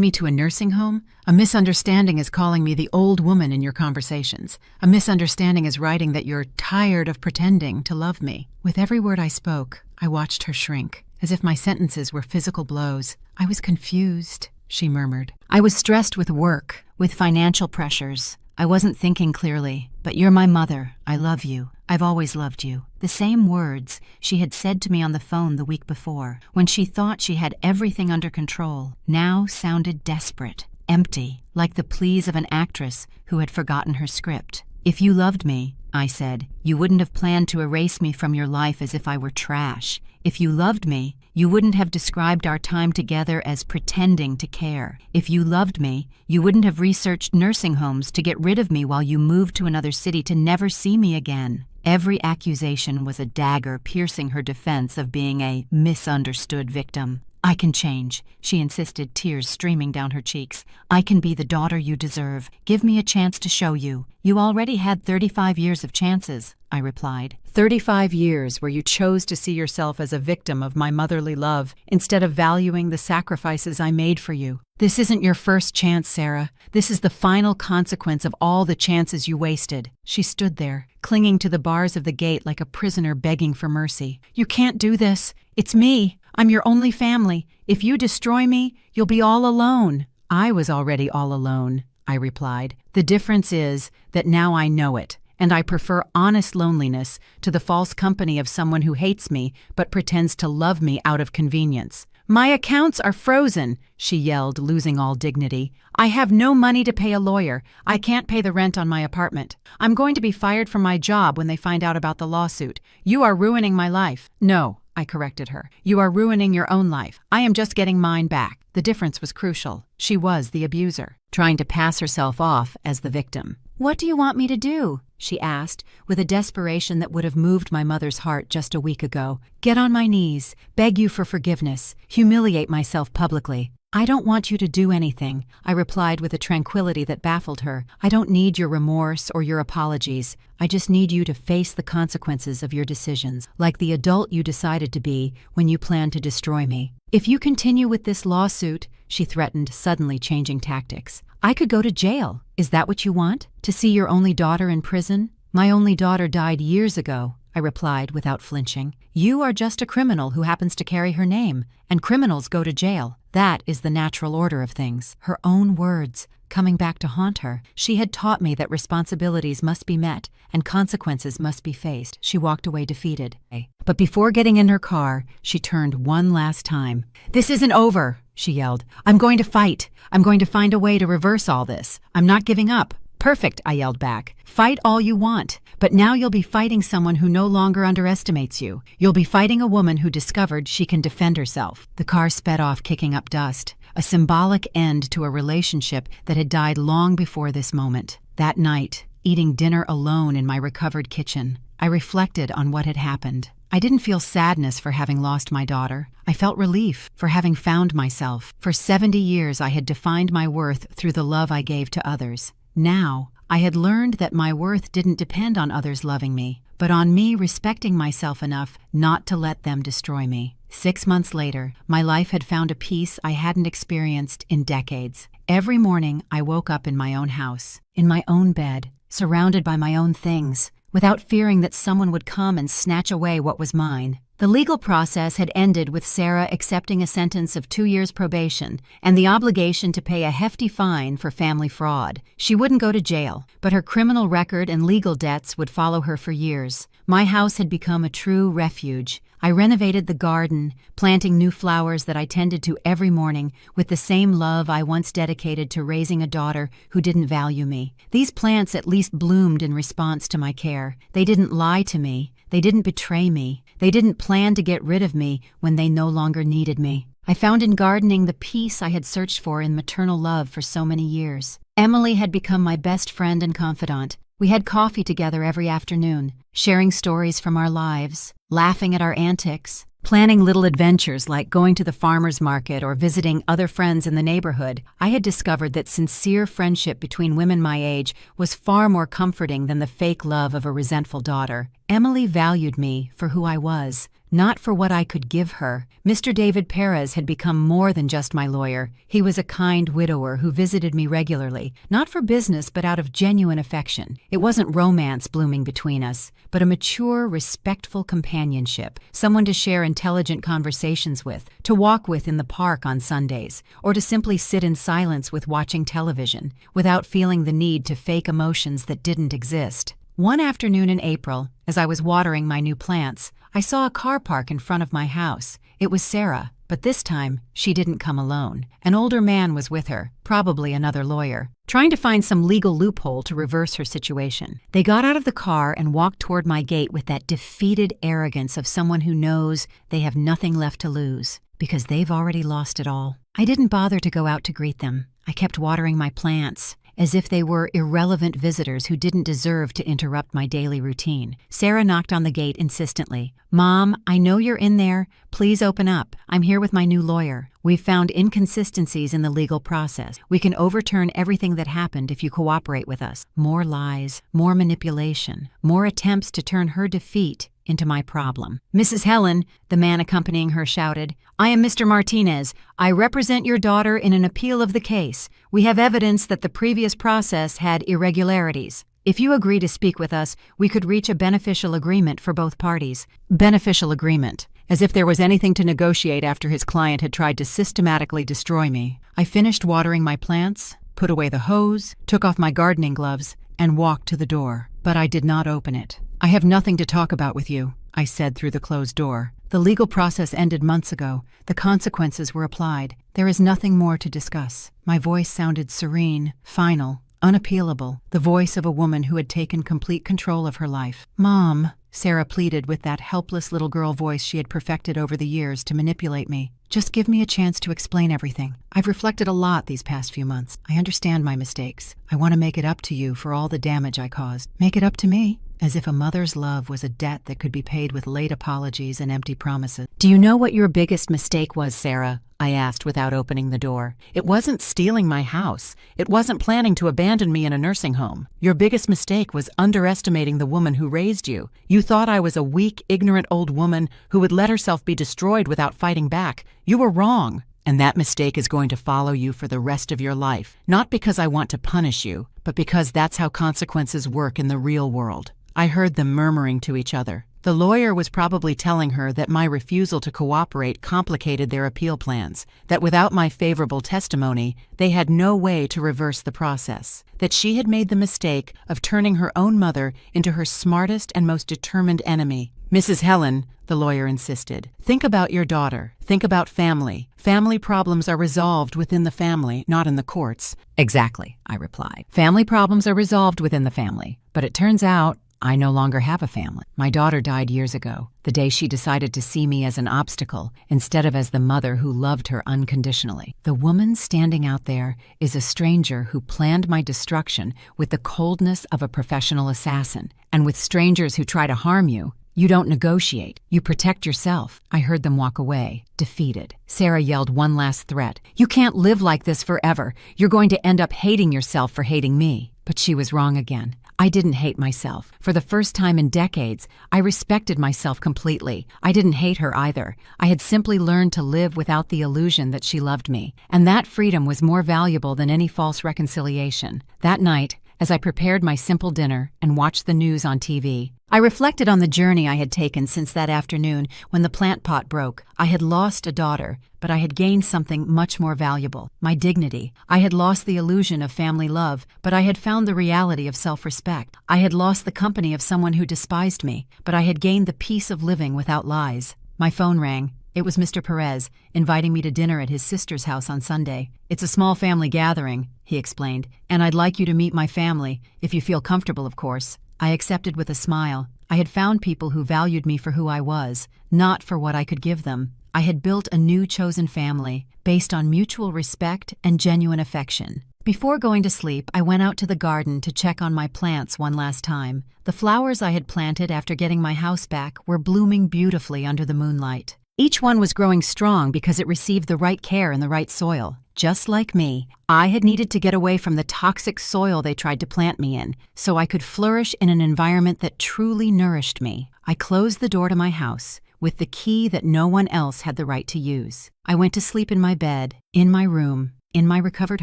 me to a nursing home? A misunderstanding is calling me the old woman in your conversations. A misunderstanding is writing that you're tired of pretending to love me." With every word I spoke, I watched her shrink, as if my sentences were physical blows. "I was confused," she murmured. "I was stressed with work, with financial pressures. I wasn't thinking clearly. But you're my mother. I love you. I've always loved you." The same words she had said to me on the phone the week before, when she thought she had everything under control, now sounded desperate, empty, like the pleas of an actress who had forgotten her script. "If you loved me," I said, "you wouldn't have planned to erase me from your life as if I were trash. If you loved me, you wouldn't have described our time together as pretending to care. If you loved me, you wouldn't have researched nursing homes to get rid of me while you moved to another city to never see me again." Every accusation was a dagger piercing her defense of being a misunderstood victim. I can change, she insisted, tears streaming down her cheeks. I can be the daughter you deserve. Give me a chance to show you. You already had 35 years of chances, I replied. 35 years where you chose to see yourself as a victim of my motherly love instead of valuing the sacrifices I made for you. This isn't your first chance, Sarah. This is the final consequence of all the chances you wasted. She stood there, clinging to the bars of the gate like a prisoner begging for mercy. You can't do this. It's me. I'm your only family. If you destroy me, you'll be all alone. I was already all alone, I replied. The difference is that now I know it, and I prefer honest loneliness to the false company of someone who hates me but pretends to love me out of convenience. My accounts are frozen, she yelled, losing all dignity. I have no money to pay a lawyer. I can't pay the rent on my apartment. I'm going to be fired from my job when they find out about the lawsuit. You are ruining my life. No, I corrected her. You are ruining your own life. I am just getting mine back. The difference was crucial. She was the abuser, trying to pass herself off as the victim. What do you want me to do? She asked, with a desperation that would have moved my mother's heart just a week ago. Get on my knees, beg you for forgiveness, humiliate myself publicly. I don't want you to do anything, I replied with a tranquility that baffled her. I don't need your remorse or your apologies. I just need you to face the consequences of your decisions, like the adult you decided to be when you planned to destroy me. If you continue with this lawsuit, she threatened, suddenly changing tactics, I could go to jail. Is that what you want? To see your only daughter in prison? My only daughter died years ago, I replied without flinching. You are just a criminal who happens to carry her name, and criminals go to jail. That is the natural order of things. Her own words, coming back to haunt her. She had taught me that responsibilities must be met and consequences must be faced. She walked away defeated. But before getting in her car, she turned one last time. This isn't over, she yelled. I'm going to fight. I'm going to find a way to reverse all this. I'm not giving up. Perfect, I yelled back. Fight all you want, but now you'll be fighting someone who no longer underestimates you. You'll be fighting a woman who discovered she can defend herself. The car sped off, kicking up dust, a symbolic end to a relationship that had died long before this moment. That night, eating dinner alone in my recovered kitchen, I reflected on what had happened. I didn't feel sadness for having lost my daughter. I felt relief for having found myself. For 70 years, I had defined my worth through the love I gave to others. Now, I had learned that my worth didn't depend on others loving me, but on me respecting myself enough not to let them destroy me. 6 months later, my life had found a peace I hadn't experienced in decades. Every morning, I woke up in my own house, in my own bed, surrounded by my own things, without fearing that someone would come and snatch away what was mine. The legal process had ended with Sarah accepting a sentence of 2 years probation and the obligation to pay a hefty fine for family fraud. She wouldn't go to jail, but her criminal record and legal debts would follow her for years. My house had become a true refuge. I renovated the garden, planting new flowers that I tended to every morning with the same love I once dedicated to raising a daughter who didn't value me. These plants at least bloomed in response to my care. They didn't lie to me. They didn't betray me. They didn't plan to get rid of me when they no longer needed me. I found in gardening the peace I had searched for in maternal love for so many years. Emily had become my best friend and confidant. We had coffee together every afternoon, sharing stories from our lives, laughing at our antics, planning little adventures like going to the farmer's market or visiting other friends in the neighborhood. I had discovered that sincere friendship between women my age was far more comforting than the fake love of a resentful daughter. Emily valued me for who I was, not for what I could give her. Mr. David Perez had become more than just my lawyer. He was a kind widower who visited me regularly, not for business but out of genuine affection. It wasn't romance blooming between us, but a mature, respectful companionship, someone to share intelligent conversations with, to walk with in the park on Sundays, or to simply sit in silence with watching television, without feeling the need to fake emotions that didn't exist. One afternoon in April, as I was watering my new plants, I saw a car park in front of my house. It was Sarah, but this time, she didn't come alone. An older man was with her, probably another lawyer, trying to find some legal loophole to reverse her situation. They got out of the car and walked toward my gate with that defeated arrogance of someone who knows they have nothing left to lose, because they've already lost it all. I didn't bother to go out to greet them. I kept watering my plants, as if they were irrelevant visitors who didn't deserve to interrupt my daily routine. Sarah knocked on the gate insistently. "Mom, I know you're in there. Please open up. I'm here with my new lawyer. We've found inconsistencies in the legal process. We can overturn everything that happened if you cooperate with us." More lies, more manipulation, more attempts to turn her defeat into my problem. "Mrs. Helen," the man accompanying her shouted, "I am Mr. Martinez. I represent your daughter in an appeal of the case. We have evidence that the previous process had irregularities. If you agree to speak with us, we could reach a beneficial agreement for both parties." Beneficial agreement. As if there was anything to negotiate after his client had tried to systematically destroy me. I finished watering my plants, put away the hose, took off my gardening gloves, and walked to the door. But I did not open it. "I have nothing to talk about with you," I said through the closed door. "The legal process ended months ago. The consequences were applied. There is nothing more to discuss." My voice sounded serene, final, unappealable, the voice of a woman who had taken complete control of her life. "Mom," Sarah pleaded with that helpless little girl voice she had perfected over the years to manipulate me. "Just give me a chance to explain everything. I've reflected a lot these past few months. I understand my mistakes. I want to make it up to you for all the damage I caused." "Make it up to me?" As if a mother's love was a debt that could be paid with late apologies and empty promises. "Do you know what your biggest mistake was, Sarah?" I asked without opening the door. "It wasn't stealing my house. It wasn't planning to abandon me in a nursing home. Your biggest mistake was underestimating the woman who raised you. You thought I was a weak, ignorant old woman who would let herself be destroyed without fighting back. You were wrong. And that mistake is going to follow you for the rest of your life. Not because I want to punish you, but because that's how consequences work in the real world." I heard them murmuring to each other. The lawyer was probably telling her that my refusal to cooperate complicated their appeal plans, that without my favorable testimony, they had no way to reverse the process, that she had made the mistake of turning her own mother into her smartest and most determined enemy. "Mrs. Helen," the lawyer insisted, "think about your daughter. Think about family. Family problems are resolved within the family, not in the courts." "Exactly," I replied. "Family problems are resolved within the family. But it turns out I no longer have a family. My daughter died years ago, the day she decided to see me as an obstacle instead of as the mother who loved her unconditionally. The woman standing out there is a stranger who planned my destruction with the coldness of a professional assassin. And with strangers who try to harm you, you don't negotiate. You protect yourself." I heard them walk away, defeated. Sarah yelled one last threat. "You can't live like this forever. You're going to end up hating yourself for hating me." But she was wrong again. I didn't hate myself. For the first time in decades, I respected myself completely. I didn't hate her either. I had simply learned to live without the illusion that she loved me. And that freedom was more valuable than any false reconciliation. That night, as I prepared my simple dinner and watched the news on TV, I reflected on the journey I had taken since that afternoon when the plant pot broke. I had lost a daughter, but I had gained something much more valuable, my dignity. I had lost the illusion of family love, but I had found the reality of self-respect. I had lost the company of someone who despised me, but I had gained the peace of living without lies. My phone rang. It was Mr. Perez, inviting me to dinner at his sister's house on Sunday. "It's a small family gathering," he explained, "and I'd like you to meet my family, if you feel comfortable, of course." I accepted with a smile. I had found people who valued me for who I was, not for what I could give them. I had built a new chosen family, based on mutual respect and genuine affection. Before going to sleep, I went out to the garden to check on my plants one last time. The flowers I had planted after getting my house back were blooming beautifully under the moonlight. Each one was growing strong because it received the right care in the right soil. Just like me, I had needed to get away from the toxic soil they tried to plant me in, so I could flourish in an environment that truly nourished me. I closed the door to my house, with the key that no one else had the right to use. I went to sleep in my bed, in my room, in my recovered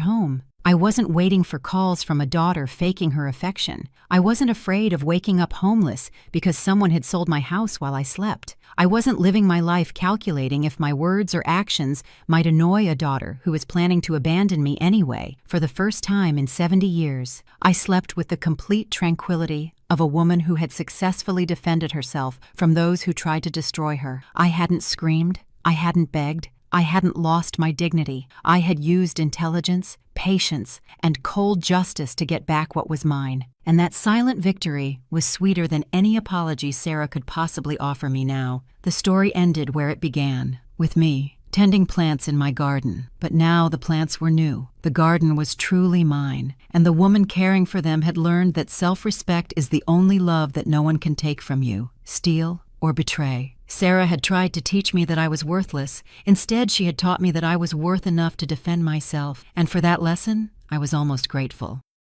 home. I wasn't waiting for calls from a daughter faking her affection. I wasn't afraid of waking up homeless because someone had sold my house while I slept. I wasn't living my life calculating if my words or actions might annoy a daughter who was planning to abandon me anyway. For the first time in 70 years, I slept with the complete tranquility of a woman who had successfully defended herself from those who tried to destroy her. I hadn't screamed. I hadn't begged. I hadn't lost my dignity. I had used intelligence, patience, and cold justice to get back what was mine. And that silent victory was sweeter than any apology Sarah could possibly offer me now. The story ended where it began, with me. tending plants in my garden. But now the plants were new. The garden was truly mine, and the woman caring for them had learned that self-respect is the only love that no one can take from you, steal, or betray. Sarah had tried to teach me that I was worthless. Instead, she had taught me that I was worth enough to defend myself, and for that lesson, I was almost grateful.